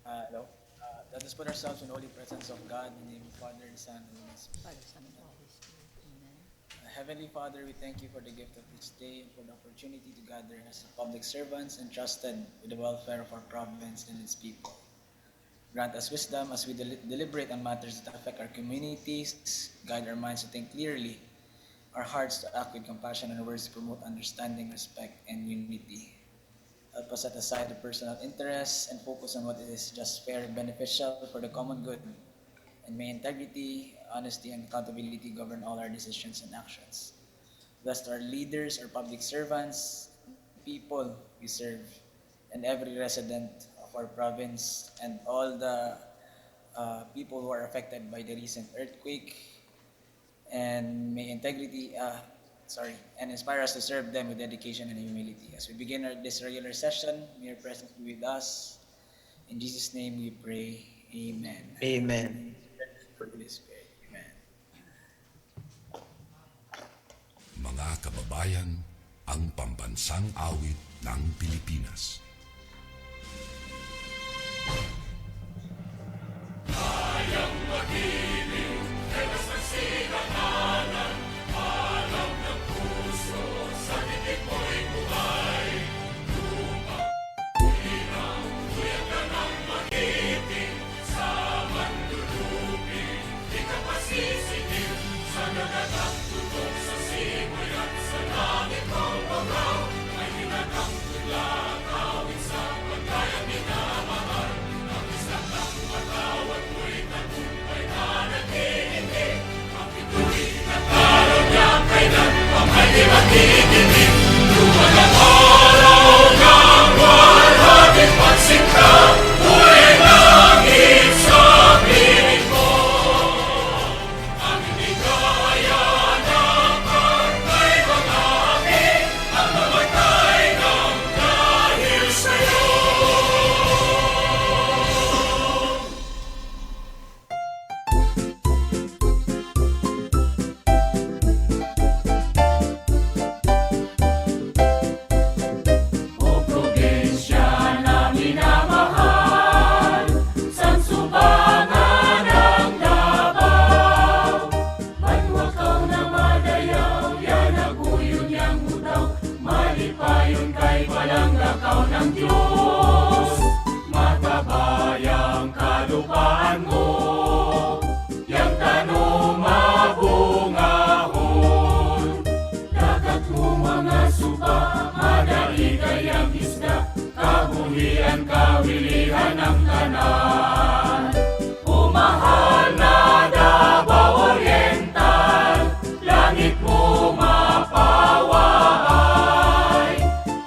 Hello. Let us put ourselves in the holy presence of God in the name of the Father, the Son, and the Holy Spirit. Father, Son, and Holy Spirit. Amen. Heavenly Father, we thank you for the gift of this day and for the opportunity to gather as public servants entrusted with the welfare of our province and its people. Grant us wisdom as we deliberate on matters that affect our communities, guide our minds to think clearly, our hearts to act with compassion, and our words to promote understanding, respect, and unity. Help us set aside the personal interests and focus on what is just fair and beneficial for the common good. And may integrity, honesty, and accountability govern all our decisions and actions. Bless our leaders, our public servants, people we serve, and every resident of our province, and all the people who are affected by the recent earthquake. And may and inspire us to serve them with dedication and humility. As we begin this regular session, may your presence be with us. In Jesus' name we pray. Amen. Amen. For the Holy Spirit. Amen. Mga kababayan, ang pambansang awit ng Pilipinas. Kayang magiliw, telas ng sinakanan, alam ng puso, sa titik mo'y buhay. Lupang hirang, kuya ka ng magiting, sa manlulupin, di ka pasisingil, sa nagagang tutok sa simoy at sa langit mong bagaw, ay hinagang tula, kawin sa pagkaya minamahal, ang isang ng matawad mo'y tagumpay na nag-iindig, ang ituloy na araw niya kailan pa may di magdidinig, luwan ang araw ng walhabing pagsinta, uli langit sa piling mo, ang hindi kaya ng kartay mga aking, ang mamatay ng dahil sa'yo. O probinsya na minamahal, sansubangan ng Davao, banwakaw na madayaw, yan naguyod niyang udaw, malipayon kay palanggakaw ng Diyos, matabayang kalupaan mo, yang tanong mabungahon, dagat mo mga suba, madali kayang isda, kabuhian, kawilihan ng tanan. O mahal na Davao Oriental, langit mo mapaway,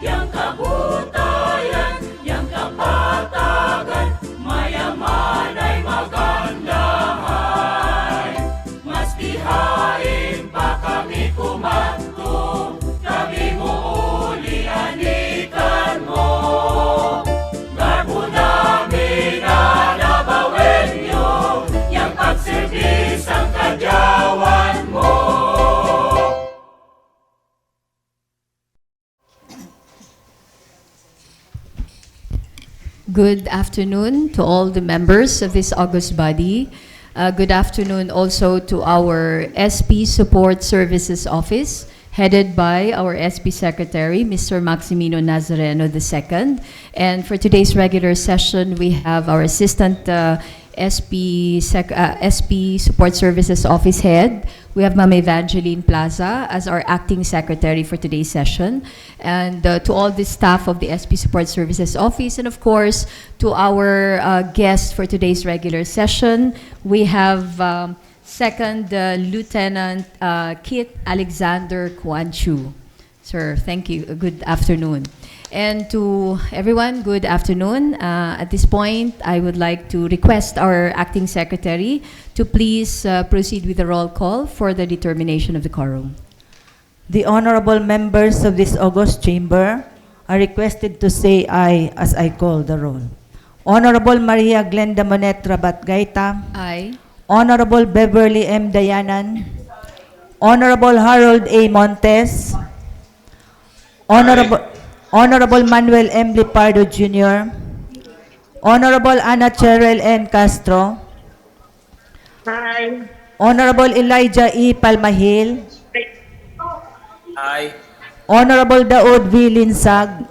yang kabutayan, yang kapatagan, mayaman ay magandahay. Mas pihain pa kami kumanto, kami mo uli anikan mo. Garbo namin nanabawin nyo, yang pagservis ang kadyawan mo. Good afternoon to all the members of this august body. Good afternoon also to our SP Support Services Office, headed by our SP Secretary, Mr. Maximino Nazareno II. And for today's regular session, we have our Assistant SP Support Services Office Head. We have Ma'am Evangeline Plaza as our Acting Secretary for today's session. And to all the staff of the SP Support Services Office, and of course, to our guest for today's regular session, we have Second Lieutenant Kit Alexander Kuan Chu. Sir, thank you. Good afternoon. And to everyone, good afternoon. At this point, I would like to request our Acting Secretary to please proceed with the roll call for the determination of the quorum. The honorable members of this august chamber are requested to say aye as I call the roll. Honorable Maria Glenda Monetra Batgaita, Aye. Honorable Beverly M. Dayanan, Honorable Harold A. Montes, Honorable Manuel M. Lipardo Jr., Honorable Ana Cheryl N. Castro, Aye. Honorable Elijah E. Palmahil, Aye. Honorable Daud V. Linsag,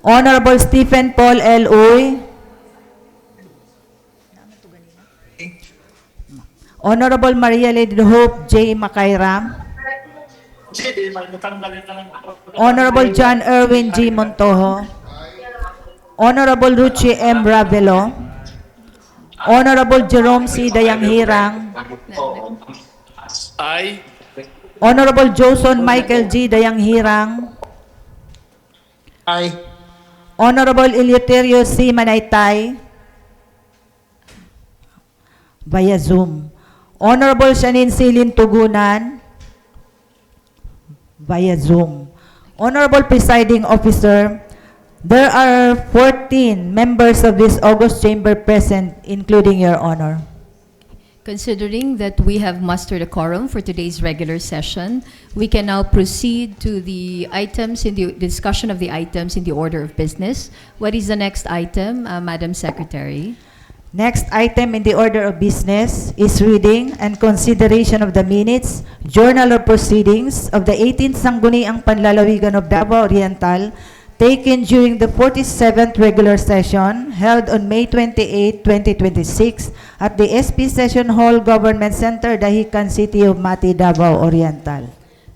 Honorable Stephen Paul L. Uy, Honorable Maria Lady Hope J. Macayram, Honorable John Erwin G. Montojo, Honorable Ruchi M. Ravelo, Honorable Jerome C. Dayanghirang, Aye. Honorable Joson Michael G. Dayanghirang, Aye. Honorable Eleuterio C. Manaytay, via Zoom. Honorable Shanin Silin Tugunan, via Zoom. Honorable Presiding Officer, there are 14 members of this August Chamber present, including Your Honor. Considering that we have mustered a quorum for today's regular session, we can now proceed to the items in the discussion of the items in the order of business. What is the next item, Madam Secretary? Next item in the order of business is reading and consideration of the minutes, journal of proceedings of the 18th Sangguniang Panlalawigan of Davao Oriental taken during the 47th regular session held on May 28, 2026 at the SP Session Hall Government Center, Dahican City of Mati, Davao Oriental.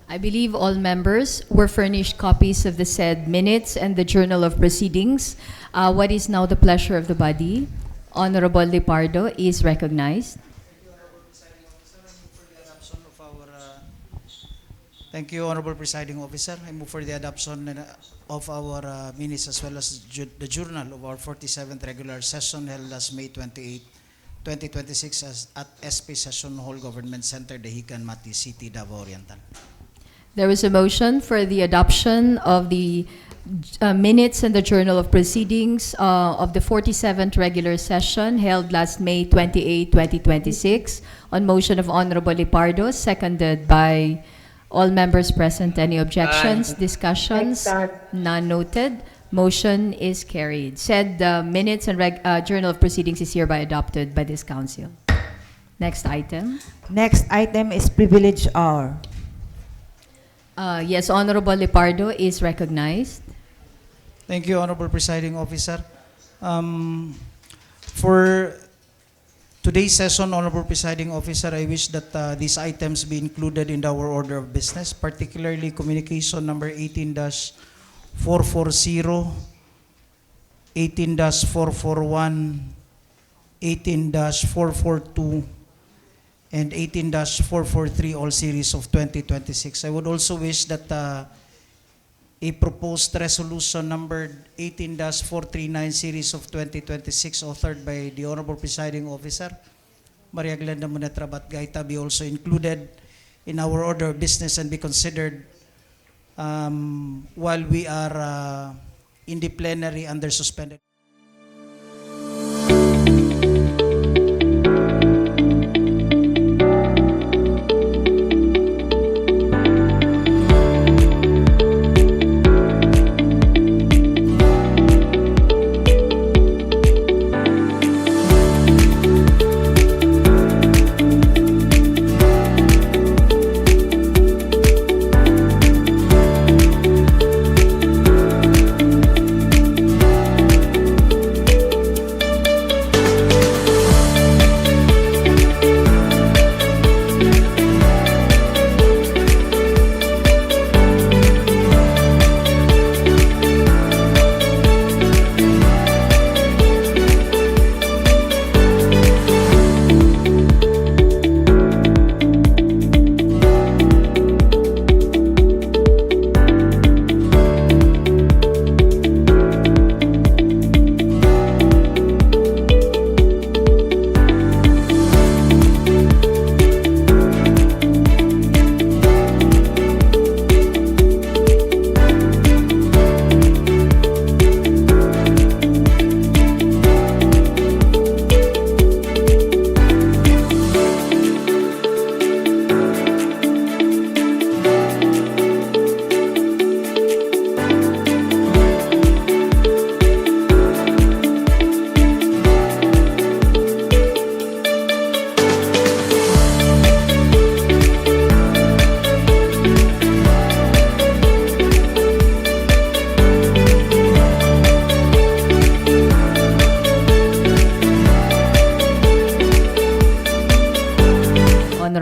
I believe all members were furnished copies of the said minutes and the journal of proceedings. What is now the pleasure of the body? Honorable Lipardo is recognized. Thank you, Honorable Presiding Officer. I move for the adoption of our minutes as well as the journal of our 47th regular session held as May 28, 2026 at SP Session Hall Government Center, Dahican, Mati City, Davao Oriental. There was a motion for the adoption of the minutes and the journal of proceedings of the 47th regular session held last May 28, 2026 on motion of Honorable Lipardo, seconded by all members present. Any objections, discussions? None noted. Motion is carried. Said minutes and journal of proceedings is hereby adopted by this council. Next item. Next item is privilege hour. Yes, Honorable Lipardo is recognized. Thank you, Honorable Presiding Officer. For today's session, Honorable Presiding Officer, I wish that these items be included in our order of business, particularly communication number 18-440, 18-441, 18-442, and 18-443, all series of 2026. I would also wish that a proposed resolution numbered 18-439 series of 2026 authored by the Honorable Presiding Officer, Maria Glenda Monetra Batgaita, be also included in our order of business and be considered while we are in the plenary under suspended.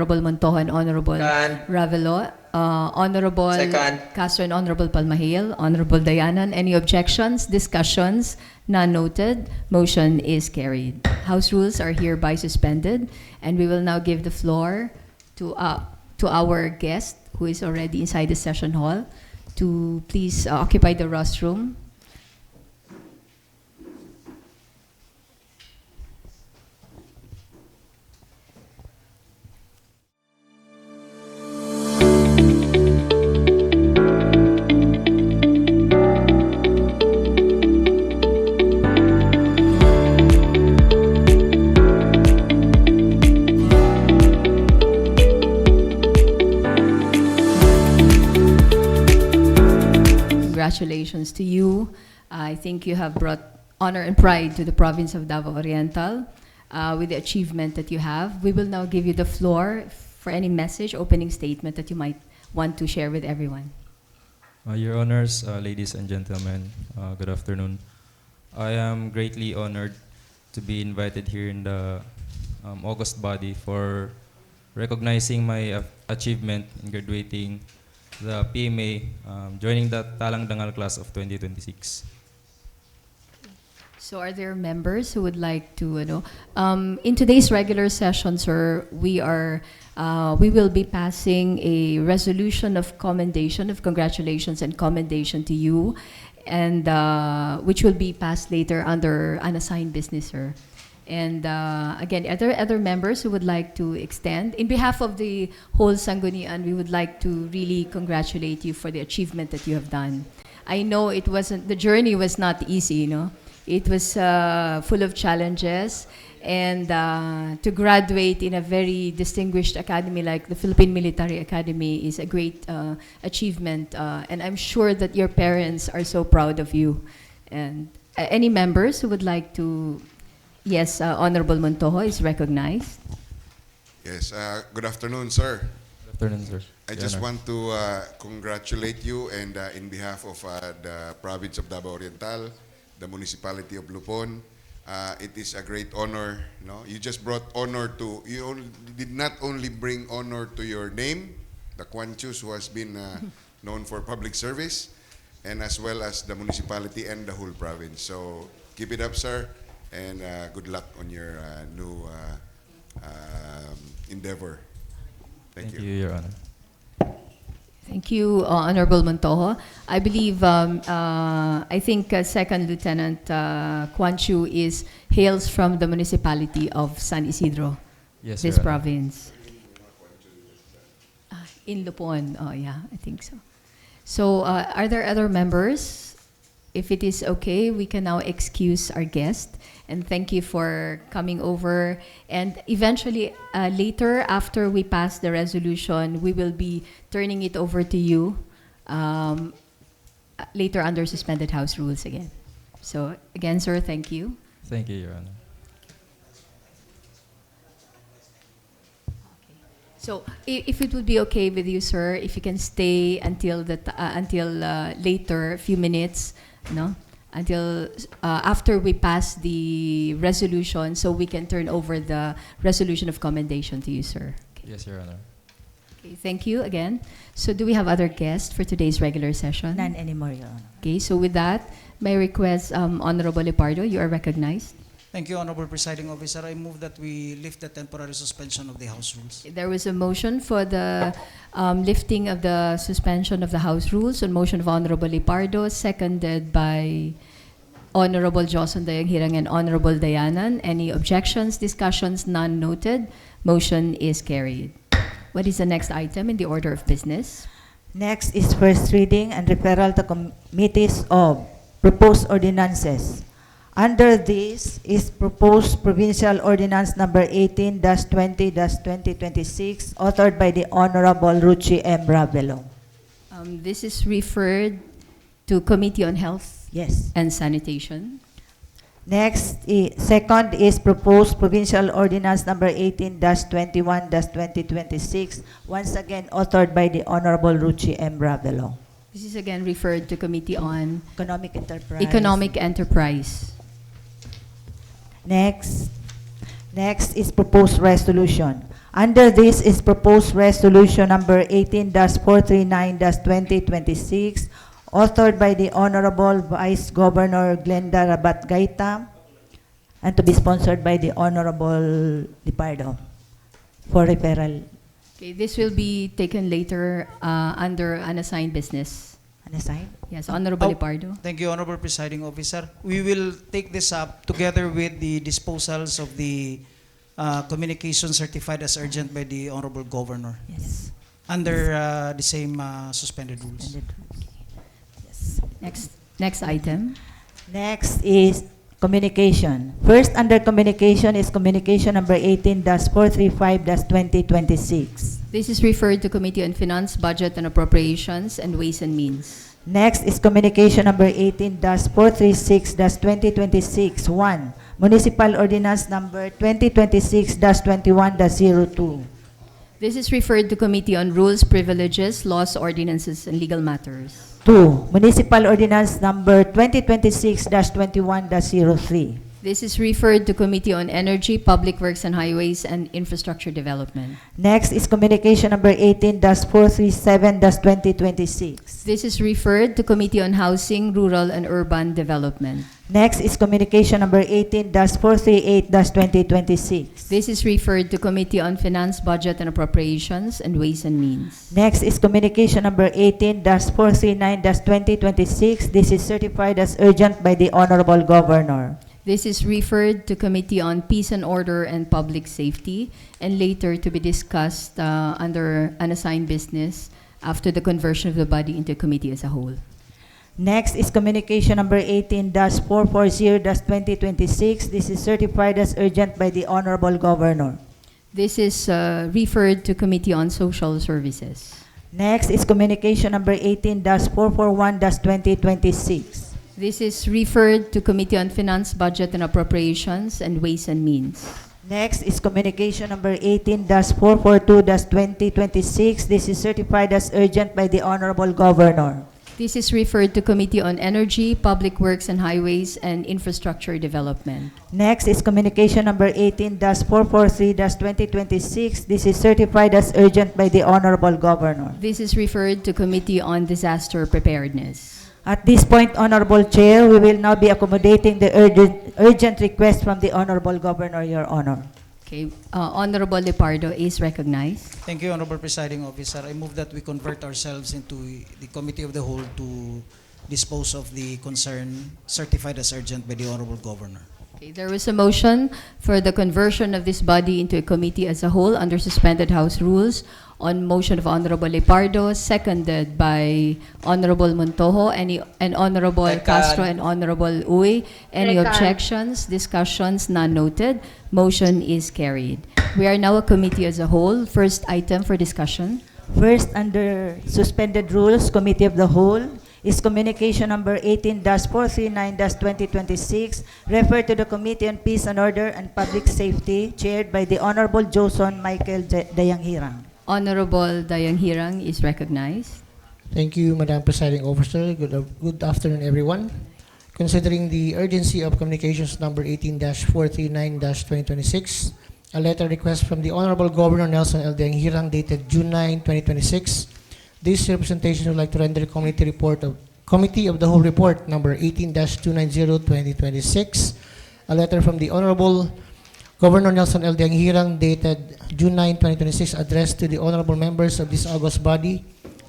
Honorable Montojo and Honorable Second. Ravelo. Honorable Second. Castro and Honorable Palmahil. Honorable Dayanan. Any objections, discussions? None noted. Motion is carried. House rules are hereby suspended, and we will now give the floor to our guest who is already inside the session hall to please occupy the rostrum. Congratulations to you. I think you have brought honor and pride to the province of Davao Oriental with the achievement that you have. We will now give you the floor for any message, opening statement that you might want to share with everyone. Your Honors, ladies and gentlemen, good afternoon. I am greatly honored to be invited here in the August body for recognizing my achievement in graduating the PMA, joining the Talang Dangal class of 2026. So are there members who would like to, in today's regular session, sir, we will be passing a resolution of commendation, of congratulations and commendation to you, and which will be passed later under unassigned business, sir. And again, are there other members who would like to extend? In behalf of the whole Sangguniang, we would like to really congratulate you for the achievement that you have done. I know the journey was not easy, It was full of challenges, and to graduate in a very distinguished academy like the Philippine Military Academy is a great achievement, and I'm sure that your parents are so proud of you. And any members who would like to? Yes, Honorable Montojo is recognized. Yes, good afternoon, sir. Good afternoon, sir. I Your just Honor. want to congratulate you, and in behalf of the province of Davao Oriental, the municipality of Lupon, it is a great honor. You just brought honor to, did not only bring honor to your name, the Kwanchus, who has been known for public service, and as well as the municipality and the whole province. So keep it up, sir. And good luck on your new endeavor. Thank you. Your Honor. Thank you, Honorable Montojo. I believe, I think Second Lieutenant Kwan Chu hails from the municipality of San Isidro, Yes, this Your Honor. province. In Lupon, oh yeah, I think so. So are there other members? If it is okay, we can now excuse our guest. And thank you for coming over. And eventually, later, after we pass the resolution, we will be turning it over to you later under suspended House rules again. So again, sir, thank you. Thank you, Your Honor. So if it would be okay with you, sir, if you can stay until later, a few minutes, until after we pass the resolution, so we can turn over the resolution of commendation to you, sir. Okay. Yes, Your Honor. Okay, thank you again. So do we have other guests for today's regular session? None anymore, Your Honor. Okay, so with that, may I request Honorable Lepardo, you are recognized. Thank you, Honorable Presiding Officer. I move that we lift the temporary suspension of the House rules. There was a motion for the lifting of the suspension of the House rules on motion of Honorable Lepardo, seconded by Honorable Joson Dayang-Hirang and Honorable Dayanan. Any objections, discussions? None noted. Motion is carried. What is the next item in the order of business? Next is first reading and referral to committees of proposed ordinances. Under this is proposed provincial ordinance number 18-20-2026, authored by the Honorable Ruchi M. Ravelo. This is referred to Committee on Health Yes. and Sanitation. Next, second is proposed provincial ordinance number 18-21-2026, once again authored by the Honorable Ruchi M. Ravelo. This is again referred to Committee on Economic Enterprise. Economic Enterprise. Next is proposed resolution. Under this is proposed resolution number 18-439-2026, authored by the Honorable Vice Governor Glenda Rabat-Gaita, and to be sponsored by the Honorable Lipardo for referral. Okay, this will be taken later under unassigned business. Unassigned? Yes, Honorable Oh. Lipardo. Thank you, Honorable Presiding Officer. We will take this up together with the disposals of the communication certified as urgent by the Honorable Governor Yes. under the same suspended rules. Yes. Next item. Next is communication. First under communication is communication number 18-435-2026. This is referred to Committee on Finance, Budget and Appropriations and Ways and Means. Next is communication number 18-436-2026. 1. Municipal Ordinance number 2026-21-02. This is referred to Committee on Rules, Privileges, Laws, Ordinances, and Legal Matters. 2. Municipal Ordinance number 2026-21-03. This is referred to Committee on Energy, Public Works and Highways, and Infrastructure Development. Next is communication number 18-437-2026. This is referred to Committee on Housing, Rural and Urban Development. Next is communication number 18-438-2026. This is referred to Committee on Finance, Budget and Appropriations and Ways and Means. Next is communication number 18-439-2026. This is certified as urgent by the Honorable Governor. This is referred to Committee on Peace and Order and Public Safety and later to be discussed under unassigned business after the conversion of the body into a committee as a whole. Next is communication number 18-440-2026. This is certified as urgent by the Honorable Governor. This is referred to Committee on Social Services. Next is communication number 18-441-2026. This is referred to Committee on Finance, Budget and Appropriations and Ways and Means. Next is communication number 18-442-2026. This is certified as urgent by the Honorable Governor. This is referred to Committee on Energy, Public Works and Highways and Infrastructure Development. Next is communication number 18-443-2026. This is certified as urgent by the Honorable Governor. This is referred to Committee on Disaster Preparedness. At this point, Honorable Chair, we will now be accommodating the urgent request from the Honorable Governor, Your Honor. Okay, Honorable Lipardo is recognized. Thank you, Honorable Presiding Officer. I move that we convert ourselves into the Committee of the Whole to dispose of the concern certified as urgent by the Honorable Governor. Okay, there was a motion for the conversion of this body into a committee as a whole under suspended House rules on motion of Honorable Lipardo, seconded by Honorable Montojo, and Honorable Second. Castro and Honorable Uy. Any Second. objections, discussions, none noted. Motion is carried. We are now a committee as a whole. First item for discussion. First, under suspended rules, Committee of the Whole, is communication number 18-439-2026, referred to the Committee on Peace and Order and Public Safety, chaired by the Honorable Joson Michael Dayanghirang. Honorable Dayanghirang is recognized. Thank you, Madam Presiding Officer. Good afternoon, everyone. Considering the urgency of communications number 18-439-2026, a letter request from the Honorable Governor Nelson L. Dayanghirang dated June 9, 2026, this representation would like to render Committee of the Whole Report number 18-290-2026, a letter from the Honorable Governor Nelson L. Dayanghirang dated June 9, 2026, addressed to the honorable members of this august body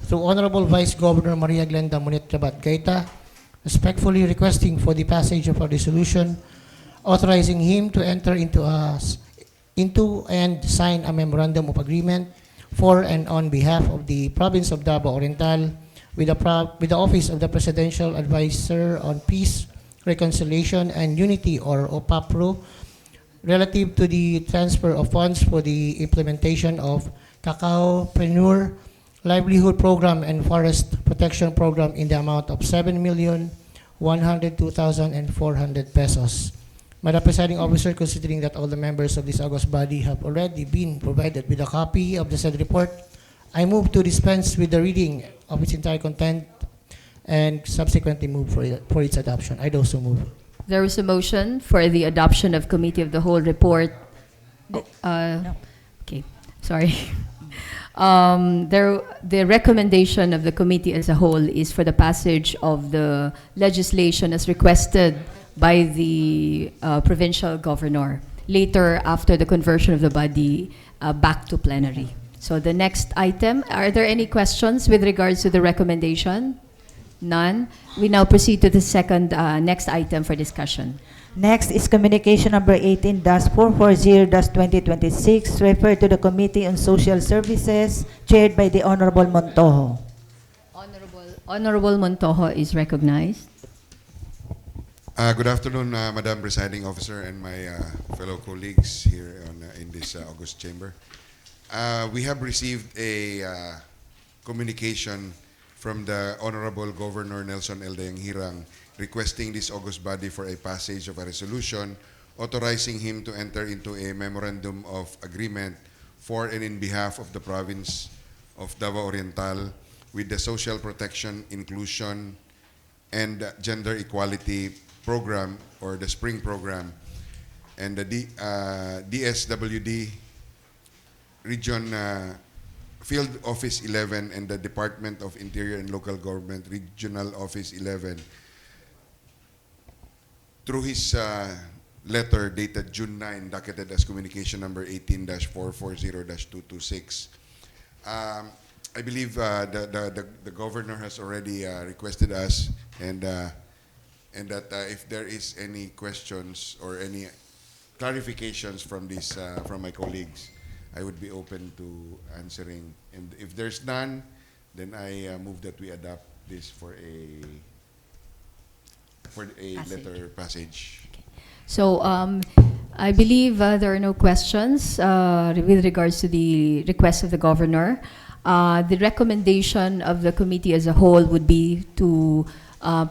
through Honorable Vice Governor Maria Glenda Rabat-Gaita, respectfully requesting for the passage of a resolution authorizing him to enter into and sign a memorandum of agreement for and on behalf of the province of Davao Oriental with the Office of the Presidential Advisor on Peace, Reconciliation, and Unity, or OPAPRO, relative to the transfer of funds for the implementation of Cacaopreneur Livelihood Program and Forest Protection Program in the amount of 7,102,400 pesos. Madam Presiding Officer, considering that all the members of this august body have already been provided with a copy of the said report, I move to dispense with the reading of its entire content and subsequently move for its adoption. I also move. There was a motion for the adoption of Committee of the Whole report. No. Okay. sorry. The recommendation of the committee as a whole is for the passage of the legislation as requested by the provincial governor later after the conversion of the body back to plenary. So the next item, are there any questions with regards to the recommendation? None. We now proceed to the second next item for discussion. Next is communication number 18-440-2026, referred to the Committee on Social Services, chaired by the Honorable Montojo. Honorable Montojo is recognized. Good afternoon, Madam Presiding Officer and my fellow colleagues here in this August chamber. We have received a communication from the Honorable Governor Nelson L. Dayanghirang requesting this August body for a passage of a resolution authorizing him to enter into a memorandum of agreement for and in behalf of the province of Davao Oriental with the Social Protection, Inclusion, and Gender Equality Program, or the Spring Program, and the DSWD Region Field Office 11 and the Department of Interior and Local Government Regional Office 11. Through his letter dated June 9, docketed as communication number 18-440-226. I believe the governor has already requested us, and that if there is any questions or any clarifications from this from my colleagues, I would be open to answering. And if there's none, then I move that we adopt this for a letter passage. So I believe there are no questions with regards to the request of the governor. The recommendation of the committee as a whole would be to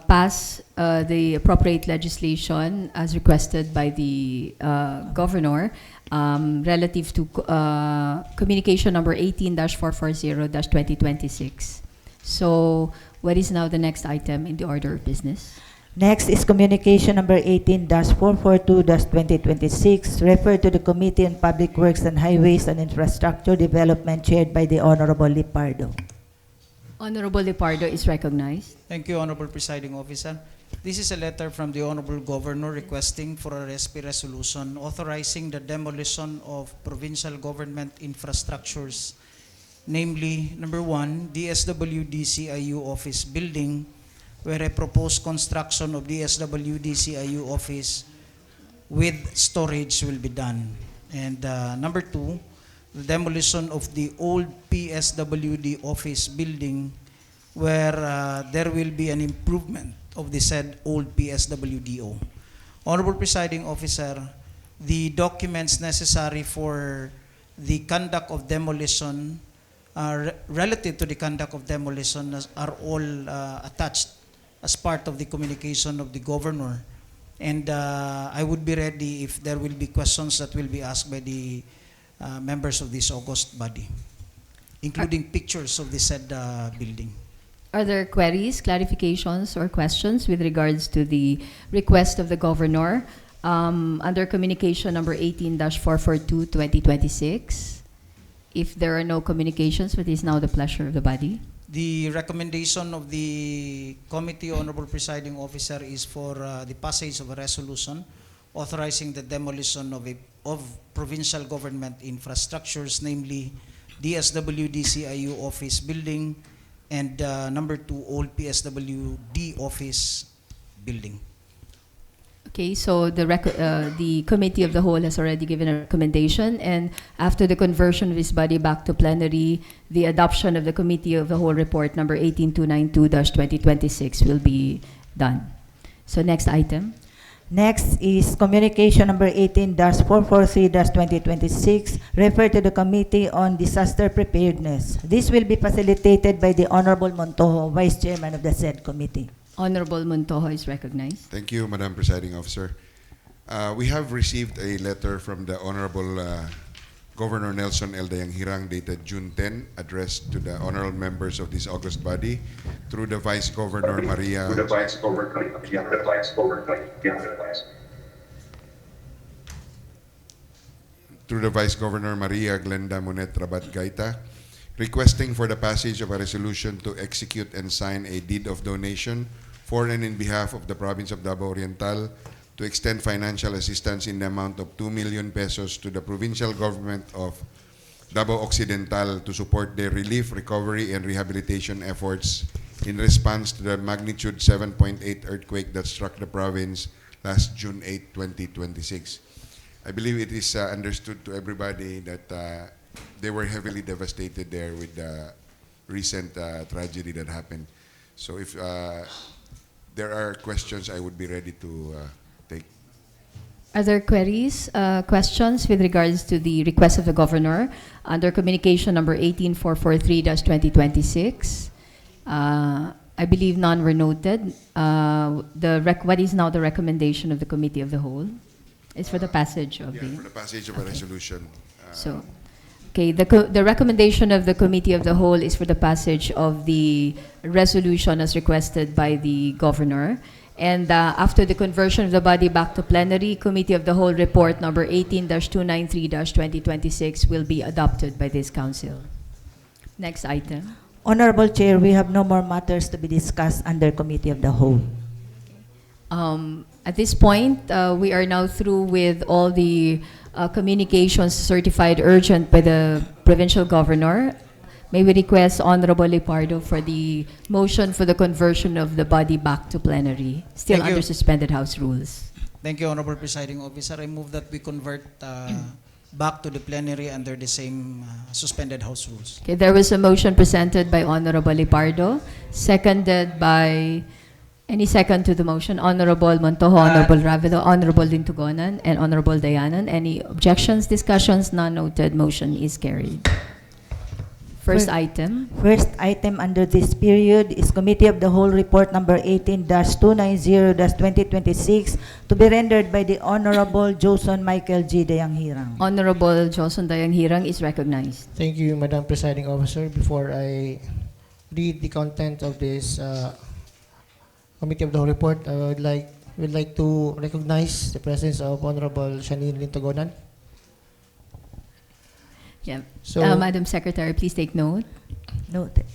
pass the appropriate legislation as requested by the governor relative to communication number 18-440-2026. So what is now the next item in the order of business? Next is communication number 18-442-2026, referred to the Committee on Public Works and Highways and Infrastructure Development, chaired by the Honorable Lipardo. Honorable Lipardo is recognized. Thank you, Honorable Presiding Officer. This is a letter from the Honorable Governor requesting for a RESPI resolution authorizing the demolition of provincial government infrastructures, namely, number 1, DSWD-CIU office building, where a proposed construction of DSWD-CIU office with storage will be done. And number 2, the demolition of the old PSWD office building, where there will be an improvement of the said old PSWDO. Honorable Presiding Officer, the documents necessary for the conduct of demolition relative to the conduct of demolition are all attached as part of the communication of the governor. And I would be ready if there will be questions that will be asked by the members of this august body, including pictures of the said building. Are there queries, clarifications, or questions with regards to the request of the governor under communication number 18-442-2026? If there are no communications, it is now the pleasure of the body. The recommendation of the committee, Honorable Presiding Officer, is for the passage of a resolution authorizing the demolition of provincial government infrastructures, namely DSWD-CIU office building and number 2, old PSWD office building. Okay, so the committee of the whole has already given a recommendation, and after the conversion of this body back to plenary, the adoption of the committee of the whole report number 18292-2026 will be done. So next item. Next is communication number 18-443-2026, referred to the Committee on Disaster Preparedness. This will be facilitated by the Honorable Montojo, Vice Chairman of the said committee. Honorable Montojo is recognized. Thank you, Madam Presiding Officer. We have received a letter from the Honorable Governor Nelson L. Dayanghirang dated June 10, addressed to the honorable members of this august body through the Vice Governor Maria. through the Vice Governor Maria Glenda Monet Rabat Gaita, requesting for the passage of a resolution to execute and sign a deed of donation for and in behalf of the province of Davao Oriental to extend financial assistance in the amount of 2 million pesos to the provincial government of Davao Occidental to support their relief, recovery, and rehabilitation efforts in response to the magnitude 7.8 earthquake that struck the province last June 8, 2026. I believe it is understood to everybody that they were heavily devastated there with the recent tragedy that happened. So if there are questions, I would be ready to take. Are there queries, questions with regards to the request of the governor under communication number 18443-2026? I believe none were noted. What is now the recommendation of the Committee of the Whole? It's for the passage of Yeah, for the passage of a resolution. So, okay, the recommendation of the Committee of the Whole is for the passage of the resolution as requested by the governor. And after the conversion of the body back to plenary, Committee of the Whole report number 18-293-2026 will be adopted by this council. Next item. Honorable Chair, we have no more matters to be discussed under Committee of the Whole. At this point, we are now through with all the communications certified urgent by the provincial governor. May we request Honorable Lipardo for the motion for the conversion of the body back to plenary, still Thank you. under suspended House rules. Thank you, Honorable Presiding Officer. I move that we convert back to the plenary under the same suspended House rules. Okay, there was a motion presented by Honorable Lipardo, seconded by, any second to the motion? Honorable Montojo, Honorable Ravedo, Honorable Lintugonan, and Honorable Dayanan. Any objections, discussions? None noted. Motion is carried. First item. First item under this period is Committee of the Whole report number 18-290-2026 to be rendered by the Honorable Joson Michael G. Dayanghirang. Honorable Joson Dayanghirang is recognized. Thank you, Madam Presiding Officer. Before I read the content of this Committee of the Whole report, I would like to recognize the presence of Honorable Shanine Lintogonan. Yeah. So, Madam Secretary, please take note. Noted.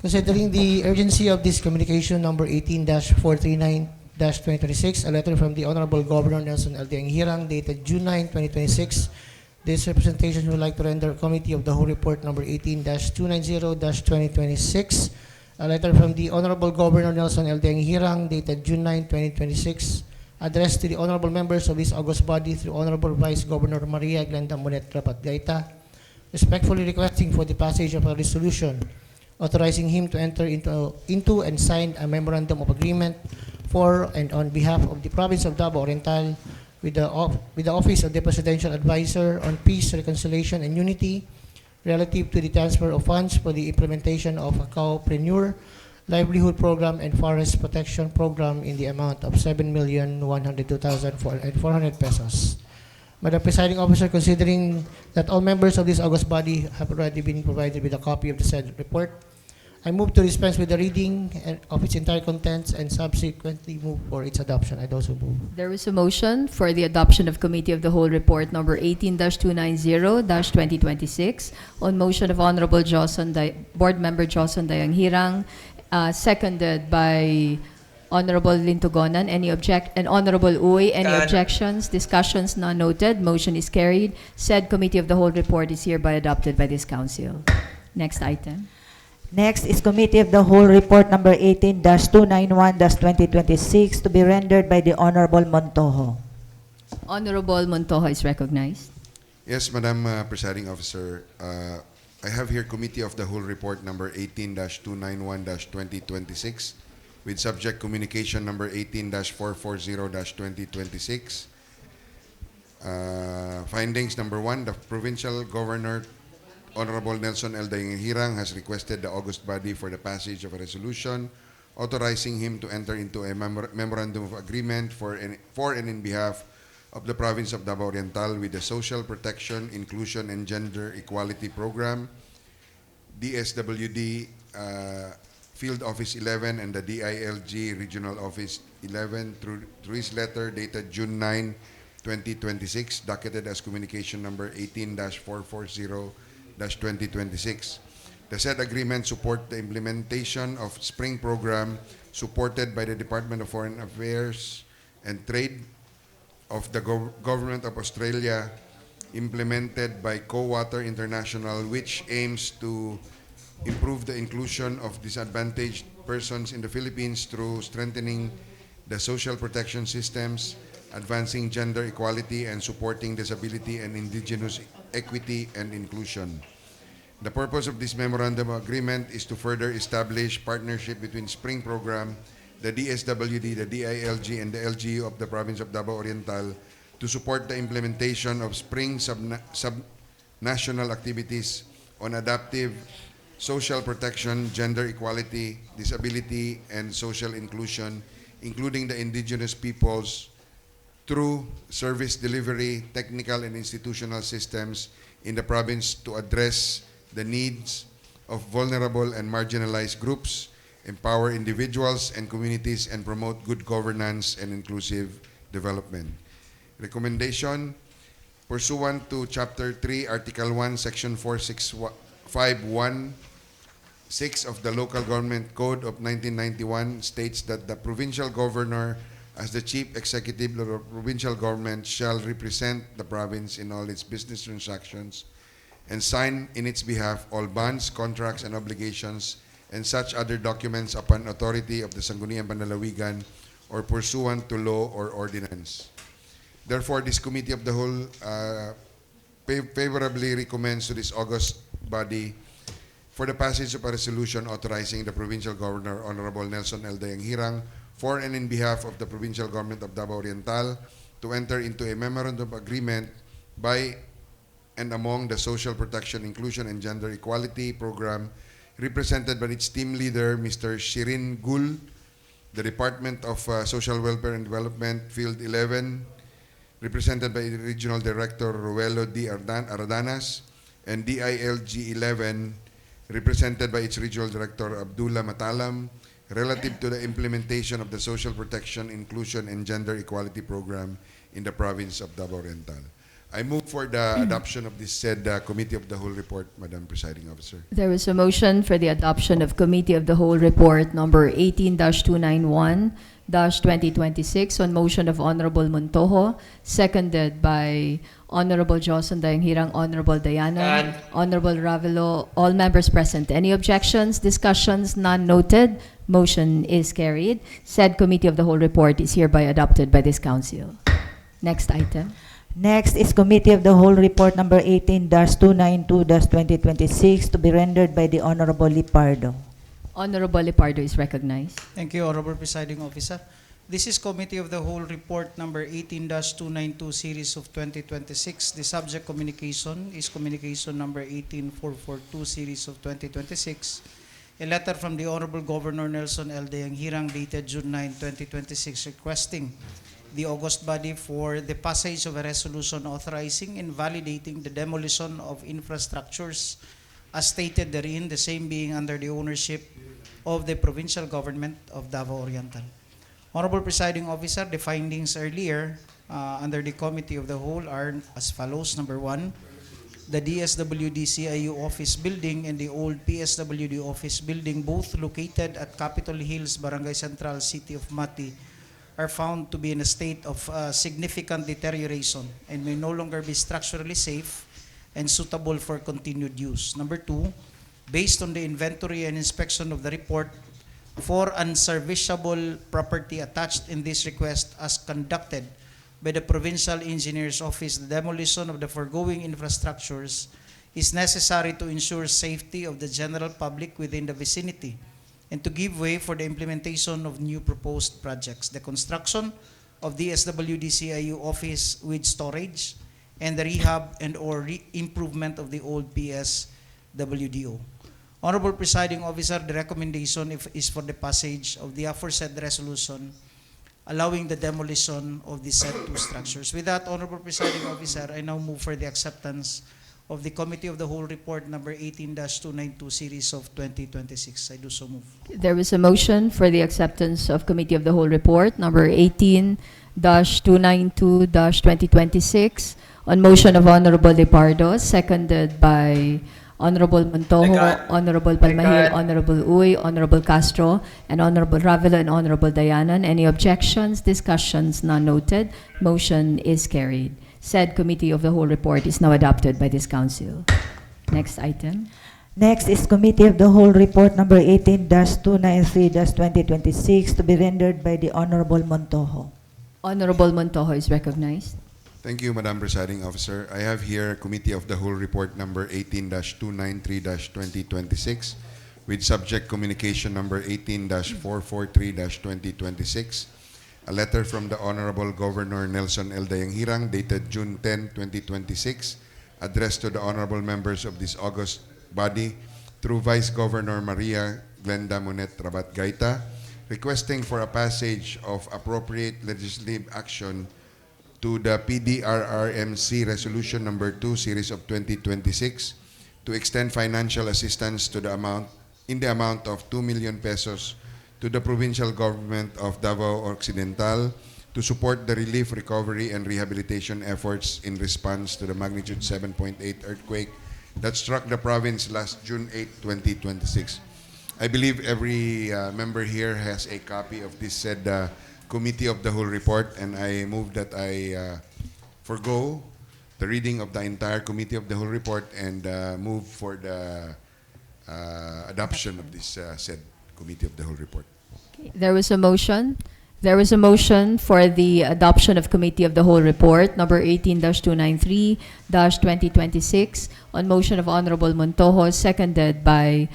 considering the urgency of this communication number 18-439-2026, a letter from the Honorable Governor Nelson L. Hirang dated June 9, 2026, this representation would like to render Committee of the Whole report number 18-290-2026, a letter from the Honorable Governor Nelson L. Hirang dated June 9, 2026, addressed to the honorable members of this august body through Honorable Vice Governor Maria Glenda Monet Rapat Gaita, respectfully requesting for the passage of a resolution authorizing him to enter into and sign a memorandum of agreement for and on behalf of the province of Davao Oriental with the Office of the Presidential Advisor on Peace, Reconciliation, and Unity relative to the transfer of funds for the implementation of a cowpreneur livelihood program and forest protection program in the amount of 7,102,400 pesos. Madam Presiding Officer, considering that all members of this august body have already been provided with a copy of the said report, I move to dispense with the reading of its entire contents and subsequently move for its adoption. I'd also move. There was a motion for the adoption of Committee of the Whole report number 18-290-2026 on motion of Honorable Board Member Joson Dayanghirang, seconded by Honorable Lintugonan. And Honorable Uy. Any objections, discussions? None noted. Motion is carried. Said Committee of the Whole report is hereby adopted by this council. Next item. Next is Committee of the Whole report number 18-291-2026 to be rendered by the Honorable Montojo. Honorable Montojo is recognized. Yes, Madam Presiding Officer. I have here Committee of the Whole report number 18-291-2026 with subject communication number 18-440-2026. Findings number 1, the Provincial Governor Honorable Nelson L. Dayanghirang has requested the august body for the passage of a resolution authorizing him to enter into a memorandum of agreement for and in behalf of the province of Davao Oriental with the Social Protection, Inclusion, and Gender Equality Program, DSWD Field Office 11 and the DILG Regional Office 11 through his letter dated June 9, 2026, docketed as communication number 18-440-2026. The said agreement support the implementation of spring program supported by the Department of Foreign Affairs and Trade of the Government of Australia, implemented by Co-Water International, which aims to improve the inclusion of disadvantaged persons in the Philippines through strengthening the social protection systems, advancing gender equality, and supporting disability and indigenous equity and inclusion. The purpose of this memorandum of agreement is to further establish partnership between Spring Program, the DSWD, the DILG, and the LGU of the province of Davao Oriental to support the implementation of Spring sub-national activities on adaptive social protection, gender equality, disability, and social inclusion, including the indigenous peoples, through service delivery, technical and institutional systems in the province to address the needs of vulnerable and marginalized groups, empower individuals and communities, and promote good governance and inclusive development. Recommendation: pursuant to Chapter 3, Article 1, Section 4651(6) of the Local Government Code of 1991 states that the provincial governor, as the chief executive of the provincial government, shall represent the province in all its business transactions and sign in its behalf all bonds, contracts, and obligations and such other documents upon authority of the Sangguniang Panlalawigan or pursuant to law or ordinance. Therefore, this Committee of the Whole favorably recommends to this august body for the passage of a resolution authorizing the Provincial Governor, Honorable Nelson L. Dayanghirang, for and in behalf of the Provincial Government of Davao Oriental to enter into a memorandum of agreement by and among the Social Protection, Inclusion, and Gender Equality Program, represented by its team leader, Mr. Shirin Gul, the Department of Social Welfare and Development, Field 11, represented by Regional Director Ruelo D. Ardanas, and DILG 11, represented by its Regional Director Abdullah Matalam, relative to the implementation of the Social Protection, Inclusion, and Gender Equality Program in the province of Davao Oriental. I move for the adoption of this said Committee of the Whole report, Madam Presiding Officer. There is a motion for the adoption of Committee of the Whole Report number 18-291-2026 on motion of Honorable Montojo, seconded by Honorable Joson Dayanghirang, Honorable Diana, Honorable Ravelo, all members present. Any objections, discussions? None noted. Motion is carried. Said Committee of the Whole Report is hereby adopted by this Council. Next item. Next is Committee of the Whole Report number 18-292-2026 to be rendered by the Honorable Lipardo. Honorable Lipardo is recognized. Thank you, Honorable Presiding Officer. This is Committee of the Whole Report number 18-292 series of 2026. The subject communication is communication number 18442 series of 2026. A letter from the Honorable Governor Nelson L. Dayanghirang dated June 9, 2026 requesting the august body for the passage of a resolution authorizing and validating the demolition of infrastructures as stated therein, the same being under the ownership of the provincial government of Davao Oriental. Honorable Presiding Officer, the findings earlier under the Committee of the Whole are as follows. Number 1, the DSWD CIU office building and the old PSWD office building, both located at Capitol Hills, Barangay Central, City of Mati, are found to be in a state of significant deterioration and may no longer be structurally safe and suitable for continued use. Number 2, based on the inventory and inspection of the report for unserviceable property attached in this request as conducted by the Provincial Engineer's Office, the demolition of the foregoing infrastructures is necessary to ensure safety of the general public within the vicinity and to give way for the implementation of new proposed projects, the construction of the SWD CIU office with storage, and the rehab and or improvement of the old PSWDO. Honorable Presiding Officer, the recommendation is for the passage of the aforesaid resolution allowing the demolition of the said two structures. With that, Honorable Presiding Officer, I now move for the acceptance of the Committee of the Whole Report number 18-292 series of 2026. I do so move. There is a motion for the acceptance of Committee of the Whole Report number 18 2026 on motion of Honorable Lepardo, seconded by Honorable Montojo, Second. Honorable Palmahil, Second. Honorable Uy, Honorable Castro, and Honorable Ravelo and Honorable Dayanan. Any objections, discussions, none noted. Motion is carried. Said Committee of the Whole report is now adopted by this Council. Next item. Next is Committee of the Whole Report number 18-293-2026 to be rendered by the Honorable Montojo. Honorable Montojo is recognized. Thank you, Madam Presiding Officer. I have here Committee of the Whole Report number 18-293-2026 with subject communication number 18-443-2026. A letter from the Honorable Governor Nelson L. Dayanghirang dated June 10, 2026, addressed to the honorable members of this august body through Vice Governor Maria Glenda Monet Rabat Gaita, requesting for a passage of appropriate legislative action to the PDRRMC Resolution Number 2, Series of 2026, to extend financial assistance to the amount of 2 million pesos to the provincial government of Davao Occidental to support the relief, recovery, and rehabilitation efforts in response to the magnitude 7.8 earthquake that struck the province last June 8, 2026. I believe every member here has a copy of this said Committee of the Whole report, and I move that I forgo the reading of the entire Committee of the Whole report and move for the adoption of this said Committee of the Whole report. There was a motion. There was a motion for the adoption of Committee of the Whole report number 18-293-2026 on motion of Honorable Montojo, seconded by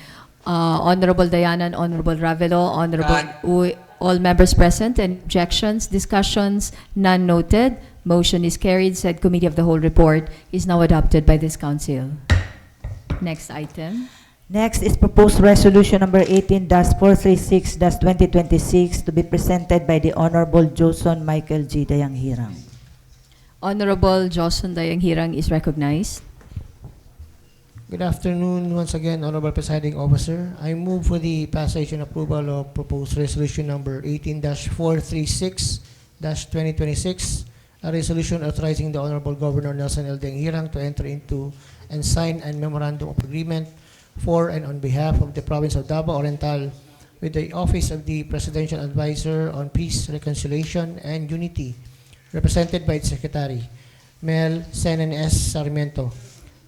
Honorable Dayanan, Honorable Ravelo, Honorable Uy, all members present. Any objections, discussions, none noted. Motion is carried. Said Committee of the Whole report is now adopted by this Council. Next item. Next is proposed resolution number 18-436-2026 to be presented by the Honorable Joson Michael G. Dayanghirang. Honorable Joson Dayanghirang is recognized. Good afternoon once again, Honorable Presiding Officer. I move for the passage and approval of proposed resolution number 18-436-2026, a resolution authorizing the Honorable Governor Nelson L. Dayanghirang to enter into and sign a memorandum of agreement for and on behalf of the province of Davao Oriental with the Office of the Presidential Advisor on Peace, Reconciliation, and Unity, represented by its Secretary, Mel Senen S. Sarmiento,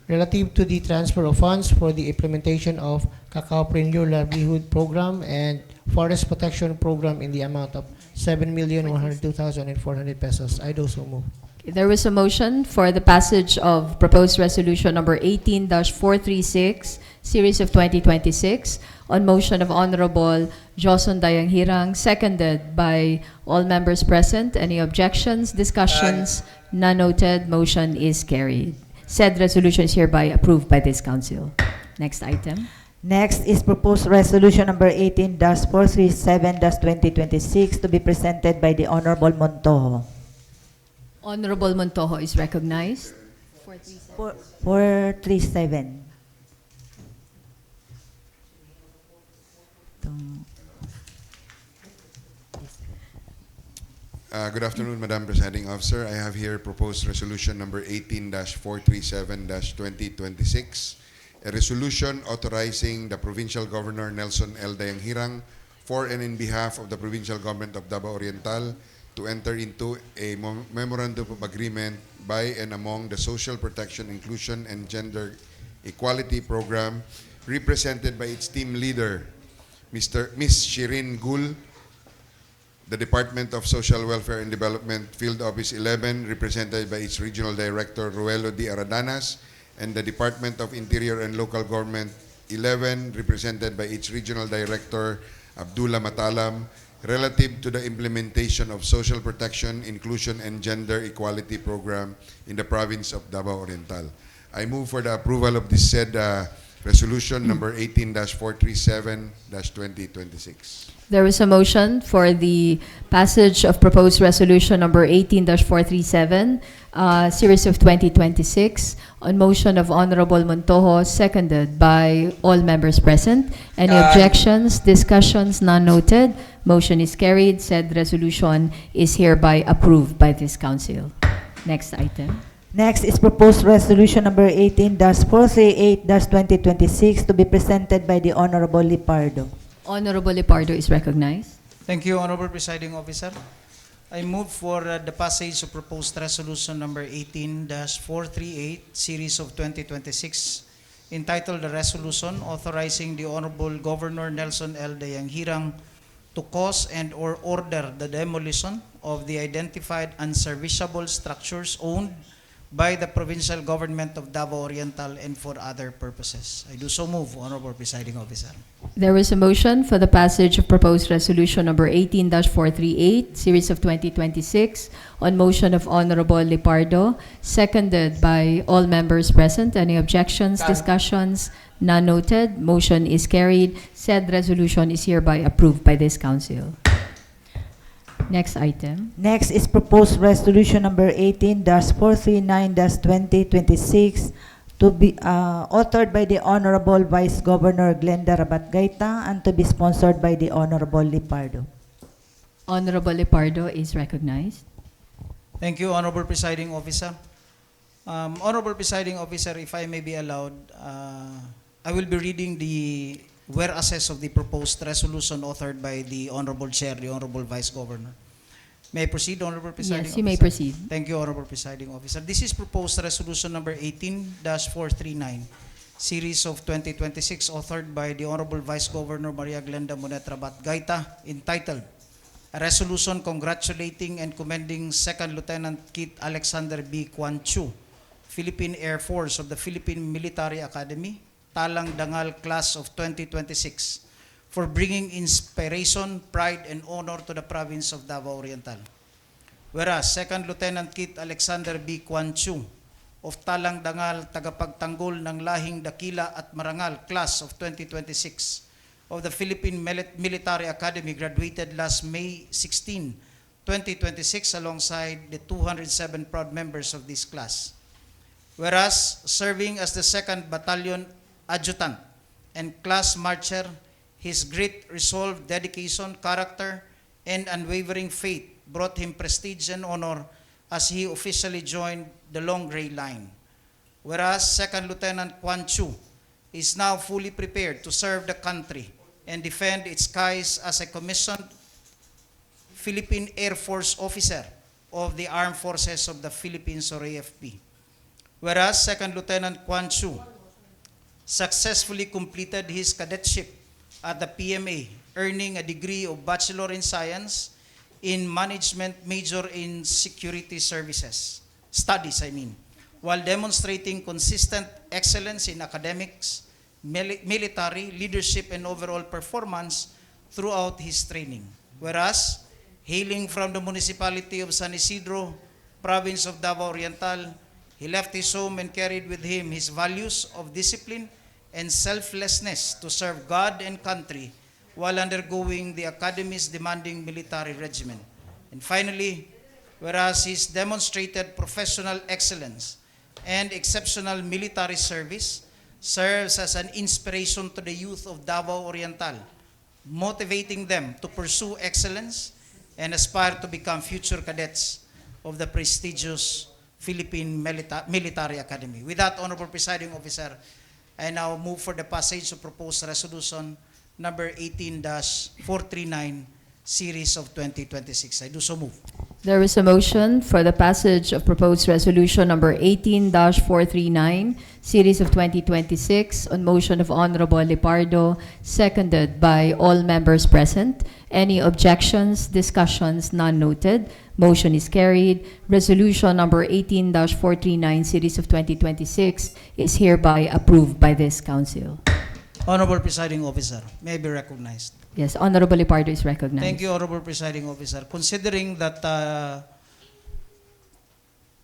relative to the transfer of funds for the implementation of Cacaopreneur Livelihood Program and Forest Protection Program in the amount of 7,102,400 pesos. I do so move. There was a motion for the passage of proposed resolution number 18-436, series of 2026, on motion of Honorable Joson Dayanghirang, seconded by all members present. Any objections, discussions? None noted. Motion is carried. Said resolution is hereby approved by this Council. Next item. Next is proposed resolution number 18-437-2026 to be presented by the Honorable Montojo. Honorable Montojo is recognized. 437. Good afternoon, Madam Presiding Officer. I have here proposed resolution number 18-437-2026, a resolution authorizing the Provincial Governor Nelson L. Dayanghirang for and in behalf of the Provincial Government of Davao Oriental to enter into a memorandum of agreement by and among the Social Protection, Inclusion, and Gender Equality Program, represented by its team leader, Miss Shirin Gul, the Department of Social Welfare and Development, Field Office 11, represented by its Regional Director, Ruelo D. Aradanas, and the Department of Interior and Local Government 11, represented by its Regional Director, Abdullah Matalam, relative to the implementation of Social Protection, Inclusion, and Gender Equality Program in the province of Davao Oriental. I move for the approval of this said Resolution number 18-437-2026. There is a motion for the passage of proposed resolution number 18-437, series of 2026, on motion of Honorable Montojo, seconded by all members present. Any objections, discussions, none noted. Motion is carried. Said resolution is hereby approved by this council. Next item. Next is proposed resolution number 18-438-2026 to be presented by the Honorable Lipardo. Honorable Lipardo is recognized. Thank you, Honorable Presiding Officer. I move for the passage of proposed resolution number 18-438, series of 2026, entitled the resolution authorizing the Honorable Governor Nelson L. Dayanghirang to cause and or order the demolition of the identified unserviceable structures owned by the provincial government of Davao Oriental and for other purposes. I do so move, Honorable Presiding Officer. There is a motion for the passage of proposed resolution number 18-438, series of 2026, on motion of Honorable Lipardo, seconded by all members present. Any objections, discussions? None noted. Motion is carried. Said resolution is hereby approved by this council. Next item. Next is proposed resolution number 18-439-2026 to be authored by the Honorable Vice Governor Glenda Rabat-Gaita and to be sponsored by the Honorable Lipardo. Honorable Lipardo is recognized. Thank you, Honorable Presiding Officer. Honorable Presiding Officer, if I may be allowed, I will be reading the whereas of the proposed resolution authored by the Honorable Chair, the Honorable Vice Governor. May I proceed, Honorable Presiding Officer? Yes, you may proceed. Thank you, Honorable Presiding Officer. This is proposed resolution number 18-439, series of 2026, authored by the Honorable Vice Governor Maria Glenda Rabat-Gaita, entitled A Resolution Congratulating and Commending Second Lieutenant Kit Alexander B. Quan Chu, Philippine Air Force of the Philippine Military Academy, Talang Dangal Class of 2026, for bringing inspiration, pride, and honor to the province of Davao Oriental. Whereas, Second Lieutenant Kit Alexander B. Quan Chu of Talang Dangal, tagapagtanggol ng lahing dakila at marangal Class of 2026 of the Philippine Military Academy graduated last May 16, 2026 alongside the 207 proud members of this class. Whereas, serving as the 2nd Battalion Adjutant and Class Marcher, his great resolve, dedication, character, and unwavering faith brought him prestige and honor as he officially joined the Long Gray Line. Whereas 2nd Lieutenant Quan Chu is now fully prepared to serve the country and defend its skies as a commissioned Philippine Air Force officer of the Armed Forces of the Philippines or AFP. Whereas 2nd Lieutenant Quan Chu successfully completed his cadetship at the PMA, earning a degree of Bachelor in Science in Management, major in Security Services, Studies, while demonstrating consistent excellence in academics, military, leadership, and overall performance throughout his training. Whereas, hailing from the municipality of San Isidro, province of Davao Oriental, he left his home and carried with him his values of discipline and selflessness to serve God and country while undergoing the Academy's demanding military regimen. And finally, whereas his demonstrated professional excellence and exceptional military service serves as an inspiration to the youth of Davao Oriental, motivating them to pursue excellence and aspire to become future cadets of the prestigious Philippine Military Academy. With that, Honorable Presiding Officer, I now move for the passage of proposed resolution number 18-439, series of 2026. I do so move. There is a motion for the passage of proposed resolution number 18-439, series of 2026, on motion of Honorable Lipardo, seconded by all members present. Any objections, discussions? None noted. Motion is carried. Resolution number 18-439, series of 2026, is hereby approved by this council. Honorable Presiding Officer, may I be recognized? Yes, Honorable Lipardo is recognized. Thank you, Honorable Presiding Officer. Considering that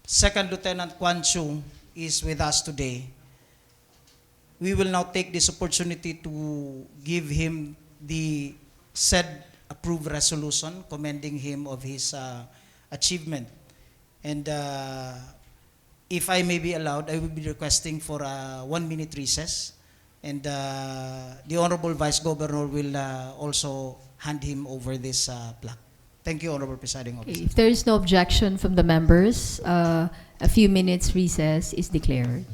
Second Lieutenant Quan Chu is with us today, we will now take this opportunity to give him the said approved resolution commending him of his achievement. And if I may be allowed, I will be requesting for a 1-minute recess. And the Honorable Vice Governor will also hand him over this plaque. Thank you, Honorable Presiding Officer. If there is no objection from the members, a few minutes recess is declared.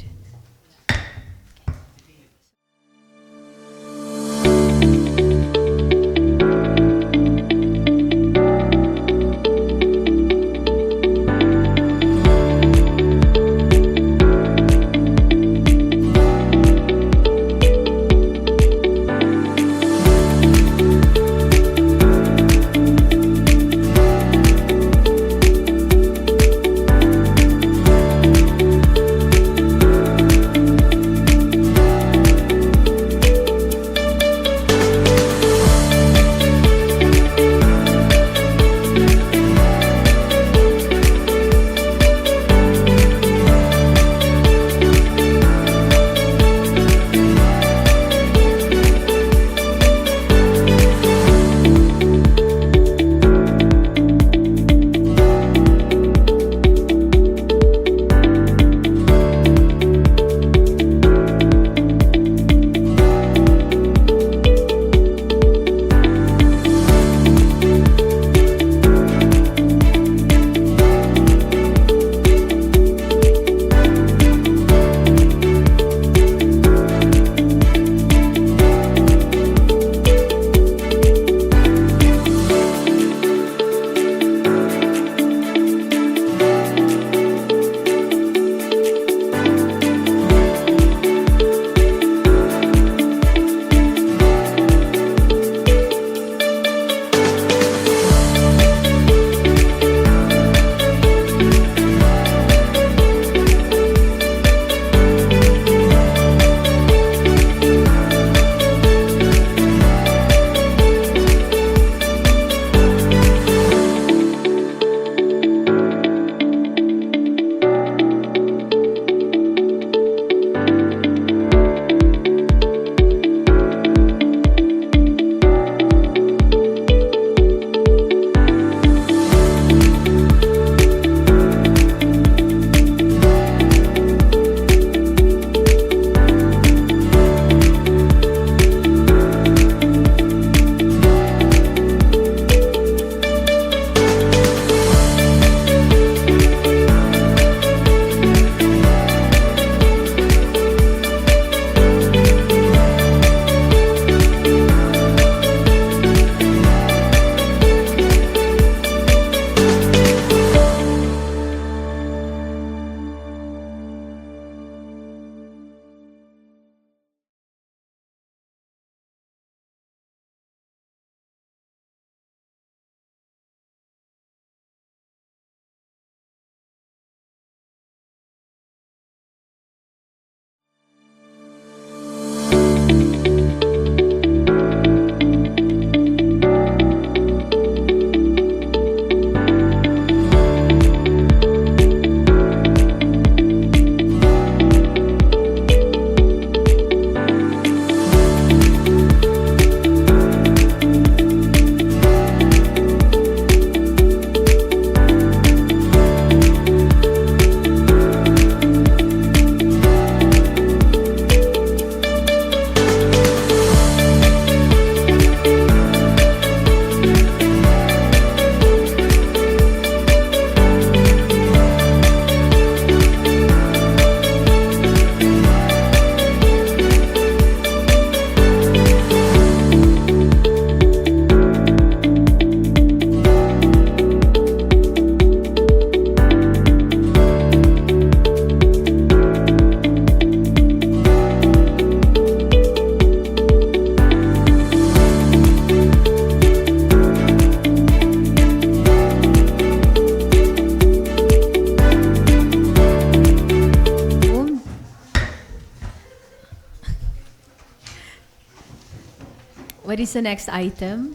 What is the next item?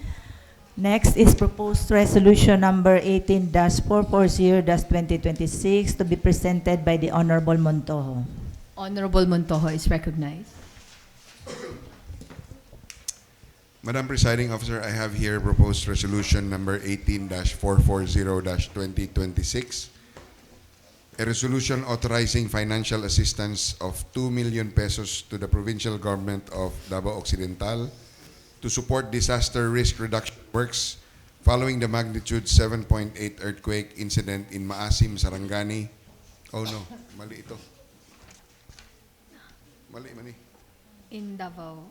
Next is proposed resolution number 18-440-2026 to be presented by the Honorable Montojo. Honorable Montojo is recognized. Madam Presiding Officer, I have here proposed resolution number 18-440-2026. A resolution authorizing financial assistance of 2 million pesos to the provincial government of Davao Occidental to support disaster risk reduction works following the magnitude 7.8 earthquake incident in Maasim, Sarangani. Oh no, mali ito. Mali. In Davao.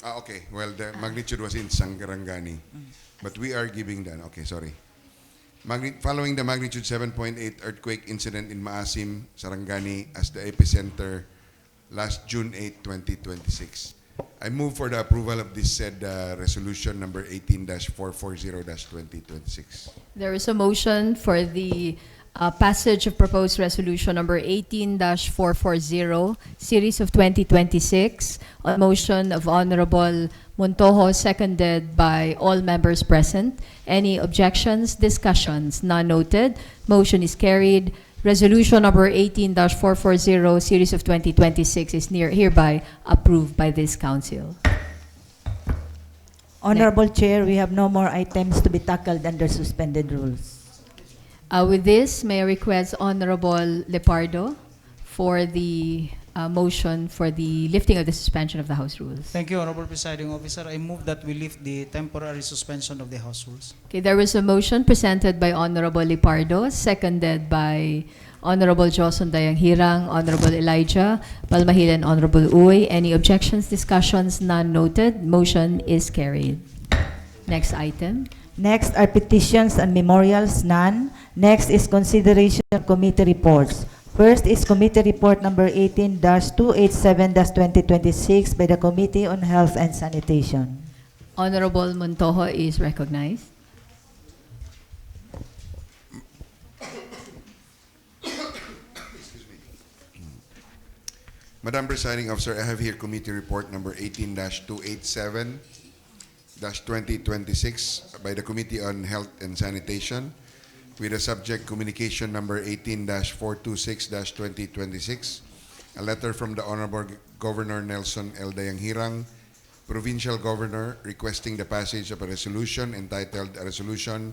Okay. Well, the magnitude was in Sangguniang, but we are giving that. Okay, sorry. Following the magnitude 7.8 earthquake incident in Maasim, Sarangani as the epicenter last June 8, 2026. I move for the approval of this said resolution number 18-440-2026. There is a motion for the passage of proposed resolution number 18-440, series of 2026, on motion of Honorable Montojo, seconded by all members present. Any objections, discussions? None noted. Motion is carried. Resolution number 18-440, series of 2026 is hereby approved by this council. Honorable Chair, we have no more items to be tackled under suspended rules. With this, may I request Honorable Lepardo for the motion for the lifting of the suspension of the House rules. Thank you, Honorable Presiding Officer. I move that we lift the temporary suspension of the House rules. Okay, there was a motion presented by Honorable Lepardo, seconded by Honorable Joson Dayang-Hirang, Honorable Elijah Balmahil, and Honorable Uy. Any objections, discussions? None noted. Motion is carried. Next item. Next are petitions and memorials, none. Next is consideration of committee reports. First is committee report number 18-287-2026 by the Committee on Health and Sanitation. Honorable Montojo is recognized. Madam Presiding Officer, I have here committee report number 18-287-2026 by the Committee on Health and Sanitation with the subject communication number 18-426-2026, a letter from the Honorable Governor Nelson L. Dayang-Hirang, Provincial Governor, requesting the passage of a resolution entitled a resolution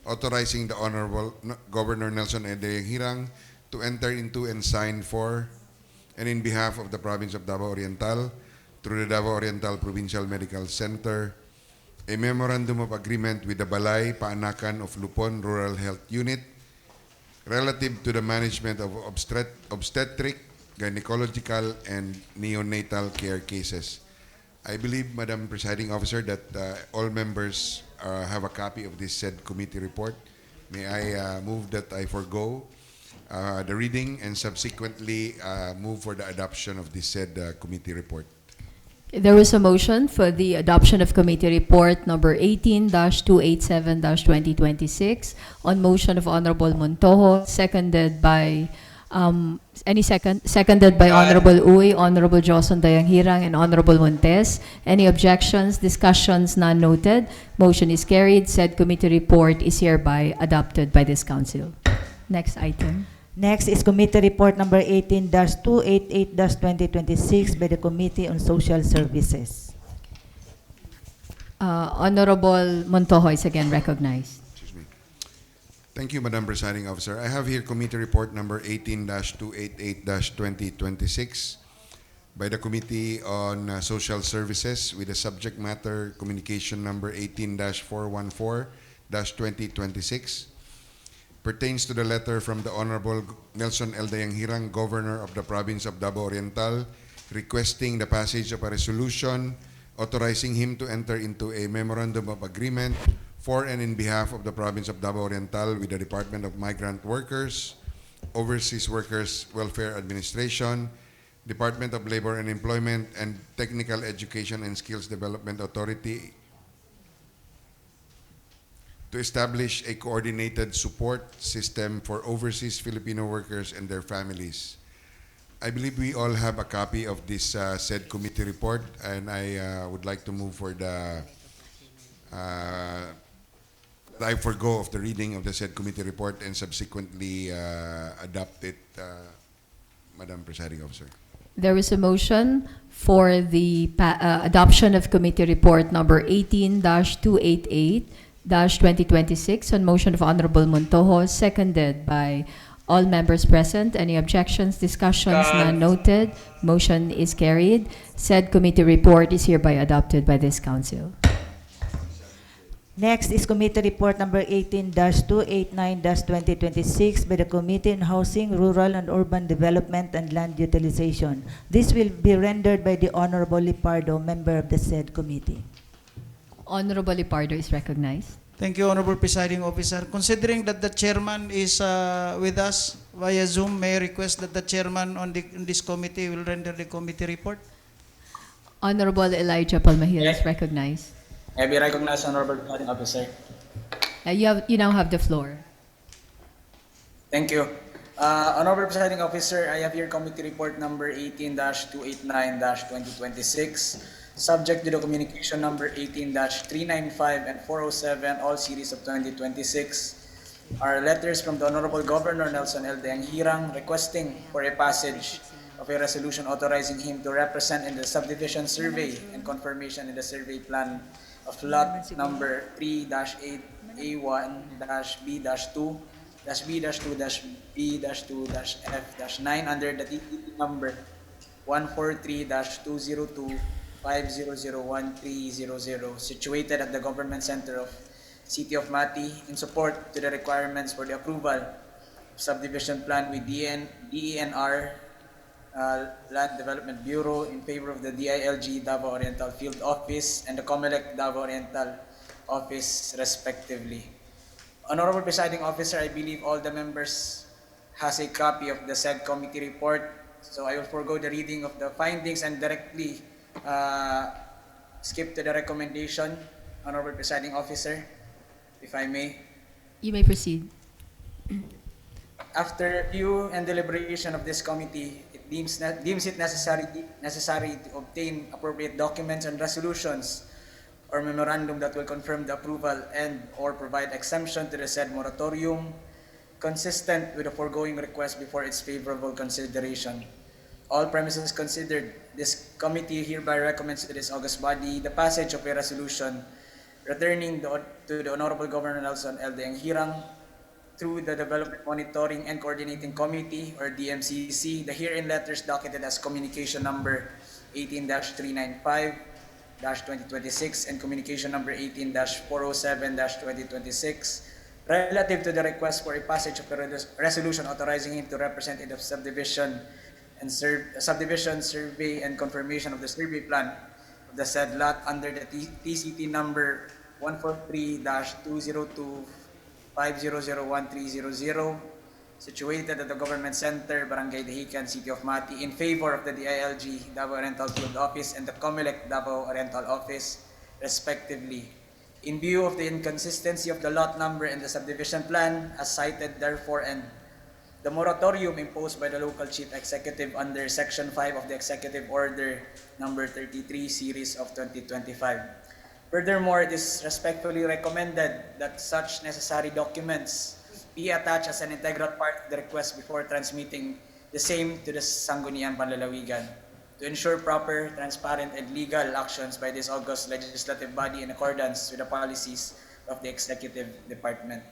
authorizing the Honorable Governor Nelson L. Dayang-Hirang to enter into and sign for and in behalf of the province of Davao Oriental through the Davao Oriental Provincial Medical Center, a memorandum of agreement with the Balay Paanakan of Lupon Rural Health Unit relative to the management of obstetric, gynecological, and neonatal care cases. I believe, Madam Presiding Officer, that all members have a copy of this said committee report. May I move that I forego the reading and subsequently move for the adoption of this said committee report. There was a motion for the adoption of committee report number 18-287-2026 on motion of Honorable Montojo, seconded by seconded by Honorable Uy, Honorable Joson Dayang-Hirang, and Honorable Montes. Any objections, discussions? None noted. Motion is carried. Said committee report is hereby adopted by this council. Next item. Next is committee report number 18-288-2026 by the Committee on Social Services. Honorable Montojo is again recognized. Excuse me. Thank you, Madam Presiding Officer. I have here committee report number 18-288-2026 by the Committee on Social Services with the subject matter communication number 18-414-2026. Pertains to the letter from the Honorable Nelson L. Dayang-Hirang, Governor of the Province of Davao Oriental, requesting the passage of a resolution authorizing him to enter into a memorandum of agreement for and in behalf of the Province of Davao Oriental with the Department of Migrant Workers, Overseas Workers Welfare Administration, Department of Labor and Employment, and Technical Education and Skills Development Authority to establish a coordinated support system for overseas Filipino workers and their families. I believe we all have a copy of this said committee report, and I would like to move for the I forgo of the reading of the said committee report and subsequently adopt it, Madam Presiding Officer. There is a motion for the adoption of committee report number 18-288-2026 on motion of Honorable Montojo, seconded by all members present. Any objections, discussions? None noted. Motion is carried. Said committee report is hereby adopted by this council. Next is Committee Report number 18-289-2026 by the Committee on Housing, Rural and Urban Development and Land Utilization. This will be rendered by the Honorable Lipardo, member of the said committee. Honorable Lipardo is recognized. Thank you, Honorable Presiding Officer. Considering that the chairman is with us via Zoom, may I request that the chairman on this committee will render the committee report? Honorable Elijah Palmahil is recognized. May I be recognized, Honorable Presiding Officer. You now have the floor. Thank you. Honorable Presiding Officer, I have here committee report number 18-289-2026, subject to the communication number 18-395 and 407, all series of 2026, are letters from the Honorable Governor Nelson L. Hirang requesting for a passage of a resolution authorizing him to represent in the subdivision survey and confirmation in the survey plan of lot number 3-8-A1-B-2-B-2-B-2-F-9 under the TPP number 143-202-5001300, situated at the Government Center of City of Mati, in support to the requirements for the approval of subdivision plan with DENR Land Development Bureau in favor of the DILG Davao Oriental Field Office and the COMELEC Davao Oriental Office, respectively. Honorable Presiding Officer, I believe all the members has a copy of the said committee report, so I will forego the reading of the findings and directly skip to the recommendation. Honorable Presiding Officer, if I may. You may proceed. After review and deliberation of this committee, it deems it necessary to obtain appropriate documents and resolutions or memorandum that will confirm the approval and or provide exemption to the said moratorium, consistent with the foregoing request before its favorable consideration. All premises considered, this committee hereby recommends to this august body the passage of a resolution returning to the Honorable Governor Nelson L. Hirang through the Development Monitoring and Coordinating Committee, or DMCC, the herein letters docketed as communication number 18-395-2026 and communication number 18-407-2026, relative to the request for a passage of a resolution authorizing him to represent in the subdivision survey and confirmation of the survey plan of the said lot under the TCT number 143-202-5001300, situated at the Government Center, Barangay Dahican, City of Mati, in favor of the DILG Davao Oriental Field Office and the COMELEC Davao Oriental Office, respectively. In view of the inconsistency of the lot number and the subdivision plan, as cited therefore, and the moratorium imposed by the local chief executive under Section 5 of the Executive Order number 33, series of 2025. Furthermore, it is respectfully recommended that such necessary documents be attached as an integral part of the request before transmitting the same to the Sangguniang Panlalawigan to ensure proper, transparent, and legal actions by this august legislative body in accordance with the policies of the Executive Department.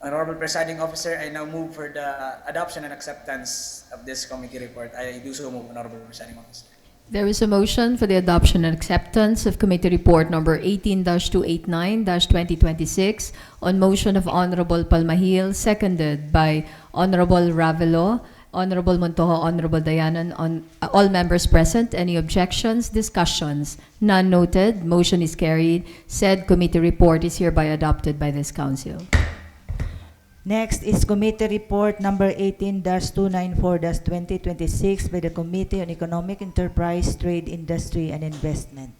Honorable Presiding Officer, I now move for the adoption and acceptance of this committee report. I do so move, Honorable Presiding Officer. There is a motion for the adoption and acceptance of committee report number 18-289-2026 on motion of Honorable Palmahil, seconded by Honorable Ravelo, Honorable Montojo, Honorable Dayanan, on all members present. Any objections, discussions? None noted. Motion is carried. Said committee report is hereby adopted by this council. Next is Committee Report number 18-294-2026 by the Committee on Economic Enterprise, Trade, Industry, and Investment.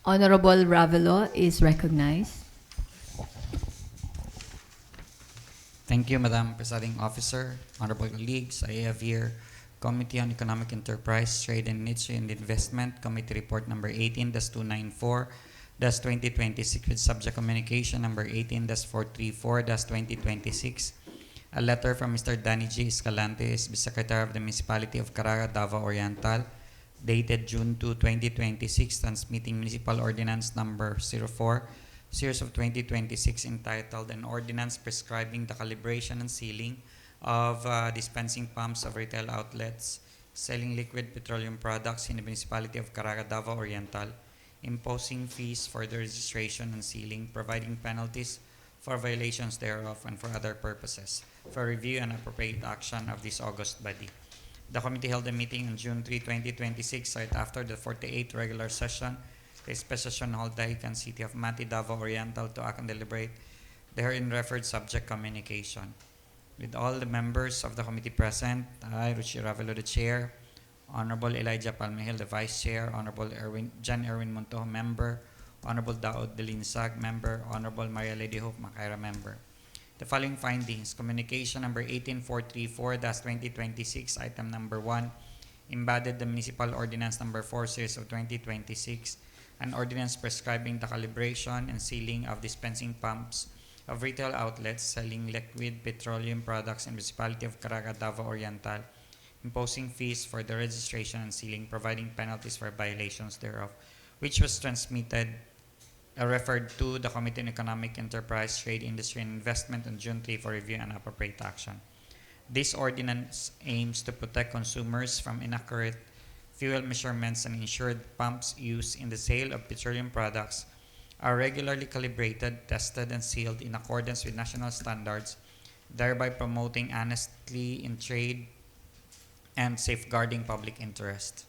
Honorable Ravelo is recognized. Thank you, Madam Presiding Officer. Honorable colleagues, I have here Committee on Economic Enterprise, Trade, and Industry, and Investment, Committee Report number 18-294-2026 with subject communication number 18-434-2026, a letter from Mr. Danny G. Escalante, SB Secretary of the Municipality of Caraga, Davao Oriental, dated June 2, 2026, transmitting Municipal Ordinance Number 04, Series of 2026, entitled An Ordinance Prescribing the Calibration and Sealing of Dispensing Pumps of Retail Outlets selling liquid petroleum products in the Municipality of Caraga, Davao Oriental, imposing fees for the registration and sealing, providing penalties for violations thereof, and for other purposes, for review and appropriate action of this august body. The committee held a meeting on June 3, 2026, right after the 48th regular session, the special session hall, Dahican City of Mati, Davao Oriental, to act and deliberate the herein referred subject communication. With all the members of the committee present, I, Ruchi Ravelo, the chair, Honorable Elijah Palmehil, the vice chair, Honorable John Erwin Montojo, member, Honorable Daod Delinsag, member, Honorable Maria Lady Hope Macaira, member. The following findings: communication number 18434-2026, item number 1, embodied the Municipal Ordinance number 4, series of 2026, an ordinance prescribing the calibration and sealing of dispensing pumps of retail outlets selling liquid petroleum products in the Municipality of Caraga, Davao Oriental, imposing fees for the registration and sealing, providing penalties for violations thereof, which was referred to the Committee on Economic Enterprise, Trade, Industry, and Investment on June 3 for review and appropriate action. This ordinance aims to protect consumers from inaccurate fuel measurements and ensure pumps used in the sale of petroleum products are regularly calibrated, tested, and sealed in accordance with national standards, thereby promoting honesty in trade and safeguarding public interest.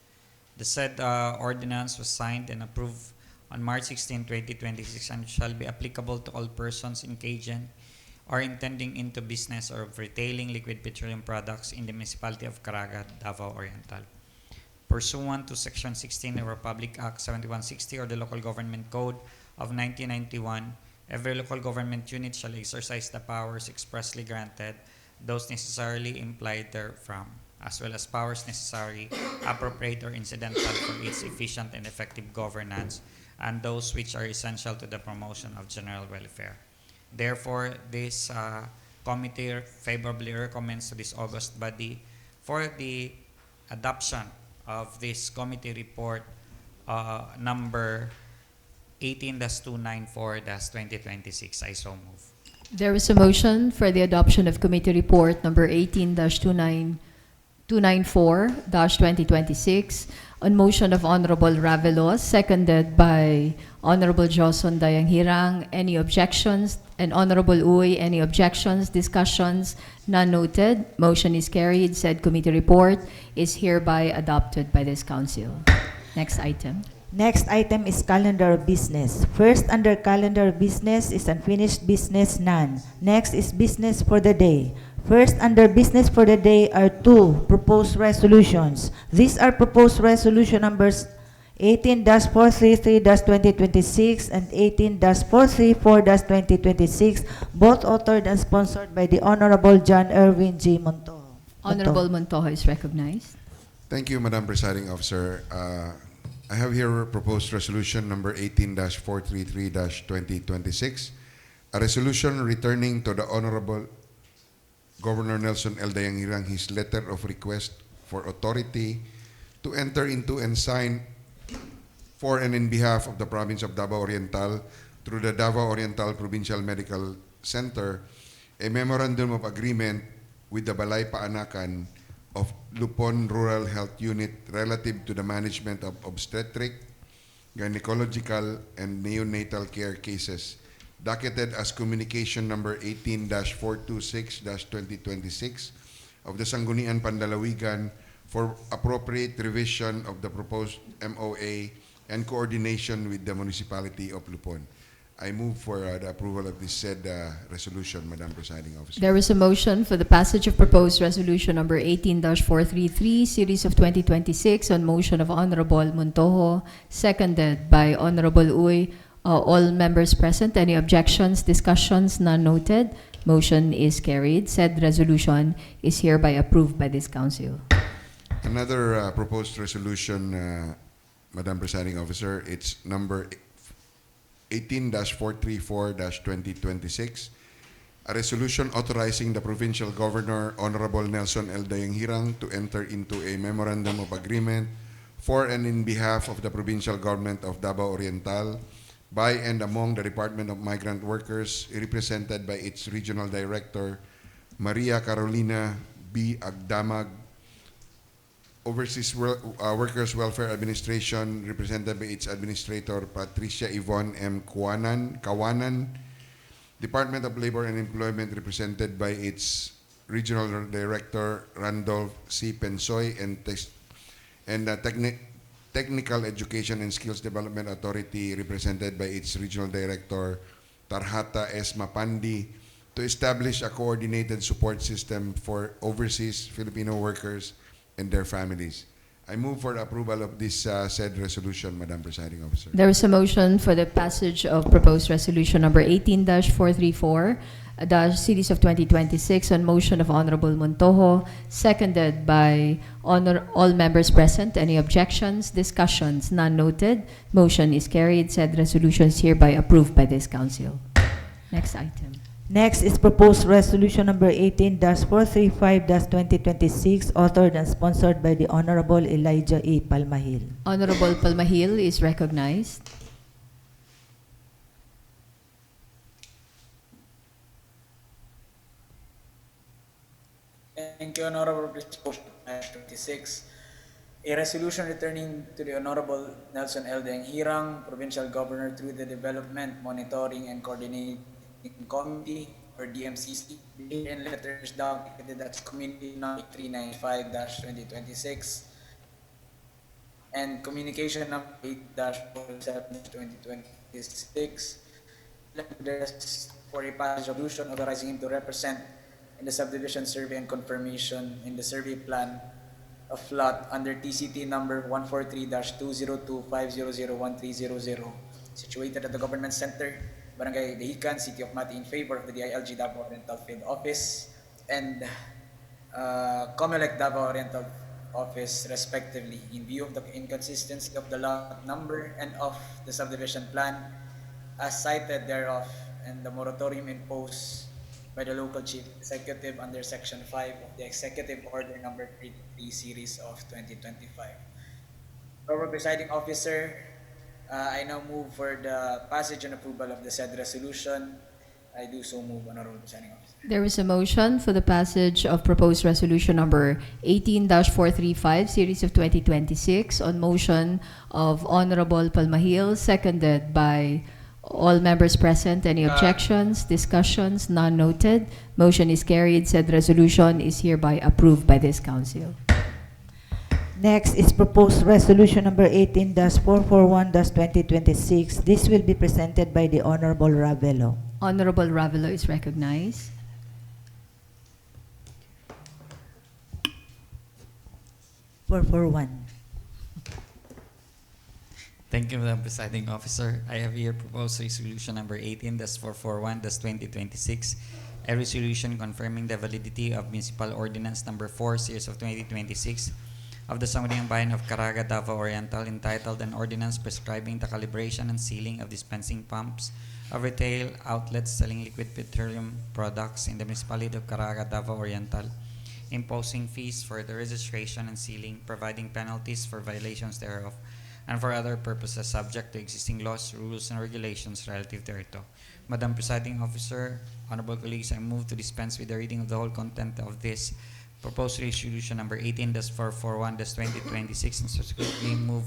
The said ordinance was signed and approved on March 16, 2026, and shall be applicable to all persons engaged in or intending into business or of retailing liquid petroleum products in the Municipality of Caraga, Davao Oriental. Pursuant to Section 16 of the Republic Act 7160 or the Local Government Code of 1991, every local government unit shall exercise the powers expressly granted, those necessarily implied therefrom, as well as powers necessary, appropriate, or incidental for its efficient and effective governance, and those which are essential to the promotion of general welfare. Therefore, this committee favorably recommends to this august body for the adoption of this committee report number 18-294-2026. I so move. There is a motion for the adoption of committee report number 18-294-2026 on motion of Honorable Ravelos, seconded by Honorable Joson Dayanghirang. Any objections? And Honorable Uy, any objections, discussions? None noted. Motion is carried. Said committee report is hereby adopted by this council. Next item. Next item is calendar of business. First under calendar of business is unfinished business, none. Next is business for the day. First under business for the day are two proposed resolutions. These are proposed resolution numbers 18-433-2026 and 18-434-2026, both authored and sponsored by the Honorable John Erwin G. Montojo. Honorable Montojo is recognized. Thank you, Madam Presiding Officer. I have here proposed resolution number 18-433-2026, a resolution returning to the Honorable Governor Nelson L. Dayanghirang his letter of request for authority to enter into and sign for and in behalf of the province of Davao Oriental through the Davao Oriental Provincial Medical Center a memorandum of agreement with the Balay Paanakan of Lupon Rural Health Unit relative to the management of obstetric, gynecological, and neonatal care cases, docketed as communication number 18-426-2026 of the Sangguniang Panlalawigan for appropriate revision of the proposed MOA and coordination with the municipality of Lupon. I move for the approval of this said resolution, Madam Presiding Officer. There is a motion for the passage of proposed resolution number 18-433, series of 2026, on motion of Honorable Montojo, seconded by Honorable Uy. All members present, any objections, discussions? None noted. Motion is carried. Said resolution is hereby approved by this council. Another proposed resolution, Madam Presiding Officer, it's number 18-434-2026, a resolution authorizing the Provincial Governor, Honorable Nelson L. Dayanghirang, to enter into a memorandum of agreement for and in behalf of the Provincial Government of Davao Oriental by and among the Department of Migrant Workers, represented by its Regional Director, Maria Carolina B. Agdamag, Overseas Workers Welfare Administration, represented by its Administrator, Patricia Yvonne M. Kawanan, Department of Labor and Employment, represented by its Regional Director, Randolph C. Pensoy, and Technical Education and Skills Development Authority, represented by its Regional Director, Tarhata S. Mapandi, to establish a coordinated support system for overseas Filipino workers and their families. I move for the approval of this said resolution, Madam Presiding Officer. There is a motion for the passage of proposed resolution number 18-434, the series of 2026 on motion of Honorable Montojo, seconded by all members present. Any objections, discussions? None noted. Motion is carried. Said resolution is hereby approved by this council. Next item. Next is proposed resolution number 18-435-2026, authored and sponsored by the Honorable Elijah A. Palmahil. Honorable Palmahil is recognized. Thank you, Honorable Motion 26. A resolution returning to the Honorable Nelson L. Dayanghirang, Provincial Governor, through the Development, Monitoring, and Coordinating Committee, or DMCC, in letters documented as Community Number 395-2026 and Communication Number 8-47-2026, for a passage resolution authorizing him to represent in the subdivision survey and confirmation in the survey plan of lot under TCT number 143-202-500-1300, situated at the Government Center, Barangay Dahican, City of Mati, in favor of the DILG Davao Oriental Field Office and Comelec Davao Oriental Office, respectively, in view of the inconsistency of the lot number and of the subdivision plan as cited thereof, and the moratorium imposed by the local chief executive under Section 5 of the Executive Order Number 33 Series of 2025. Honorable Presiding Officer, I now move for the passage and approval of the said resolution. I do so move, Honorable Presiding Officer. There is a motion for the passage of proposed resolution number 18-435, series of 2026, on motion of Honorable Palmahil, seconded by all members present. Any objections, discussions? None noted. Motion is carried. Said resolution is hereby approved by this council. Next is proposed resolution number 18-441-2026. This will be presented by the Honorable Ravelo. Honorable Ravelo is recognized. For one. Thank you, Madam Presiding Officer. I have here proposed resolution number 18-441-2026, a resolution confirming the validity of Municipal Ordinance number 4, series of 2026 of the Sangguniang Bayan of Caraga, Davao Oriental, entitled An Ordinance Prescribing the Calibration and Sealing of Dispensing Pumps of Retail Outlets Selling Liquid Petroleum Products in the Municipality of Caraga, Davao Oriental, imposing fees for the registration and sealing, providing penalties for violations thereof, and for other purposes subject to existing laws, rules, and regulations relative thereto. Madam Presiding Officer, honorable colleagues, I move to dispense with the reading of the whole content of this proposed resolution number 18-441-2026 and subsequently move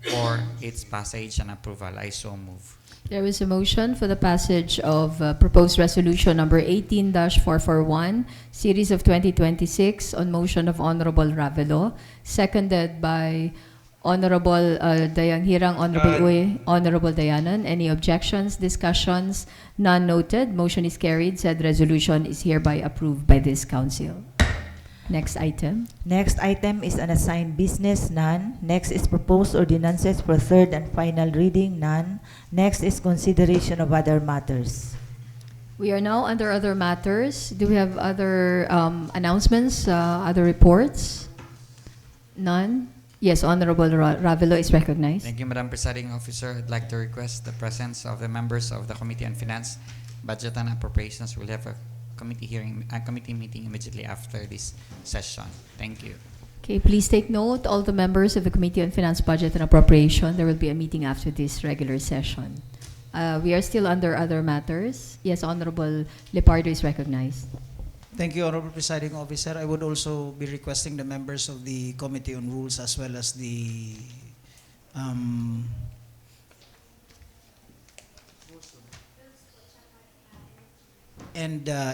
for its passage and approval. I so move. There is a motion for the passage of proposed resolution number 18-441, series of 2026, on motion of Honorable Ravelo, seconded by Honorable Dayanghirang, Honorable Uy, Honorable Dayanan. Any objections, discussions? None noted. Motion is carried. Said resolution is hereby approved by this council. Next item. Next item is unassigned business, none. Next is proposed ordinances for third and final reading, none. Next is consideration of other matters. We are now under other matters. Do we have other announcements, other reports? None? Yes, Honorable Ravelo is recognized. Thank you, Madam Presiding Officer. I'd like to request the presence of the members of the Committee on Finance, Budget and Appropriations. We'll have a committee meeting immediately after this session. Thank you. Okay, please take note, all the members of the Committee on Finance, Budget, and Appropriation, there will be a meeting after this regular session. We are still under other matters. Yes, Honorable Lepardo is recognized. Thank you, Honorable Presiding Officer. I would also be requesting the members of the Committee on Rules as well as the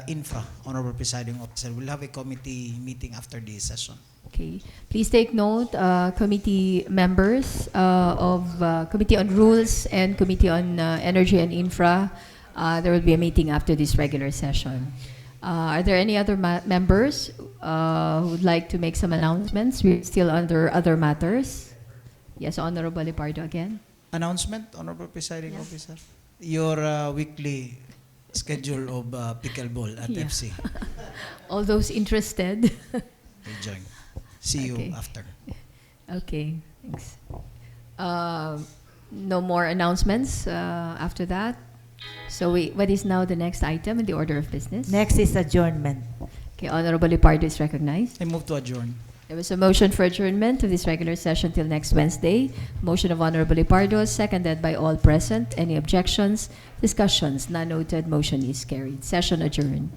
Infra, Honorable Presiding Officer. We'll have a committee meeting after this session. Okay, please take note, committee members of Committee on Rules and Committee on Energy and Infra, there will be a meeting after this regular session. Are there any other members who would like to make some announcements? We're still under other matters. Yes, Honorable Lepardo again. Announcement, Honorable Presiding Officer. Your weekly schedule of pickleball at Yeah. FC. All those interested. Will join. See Okay. you after. Okay, thanks. No more announcements after that. So what is now the next item in the order of business? Next is adjournment. Okay, Honorable Lepardo is recognized. I move to adjourn. There was a motion for adjournment of this regular session till next Wednesday. Motion of Honorable Lepardo, seconded by all present. Any objections? Discussions? None noted. Motion is carried. Session adjourned.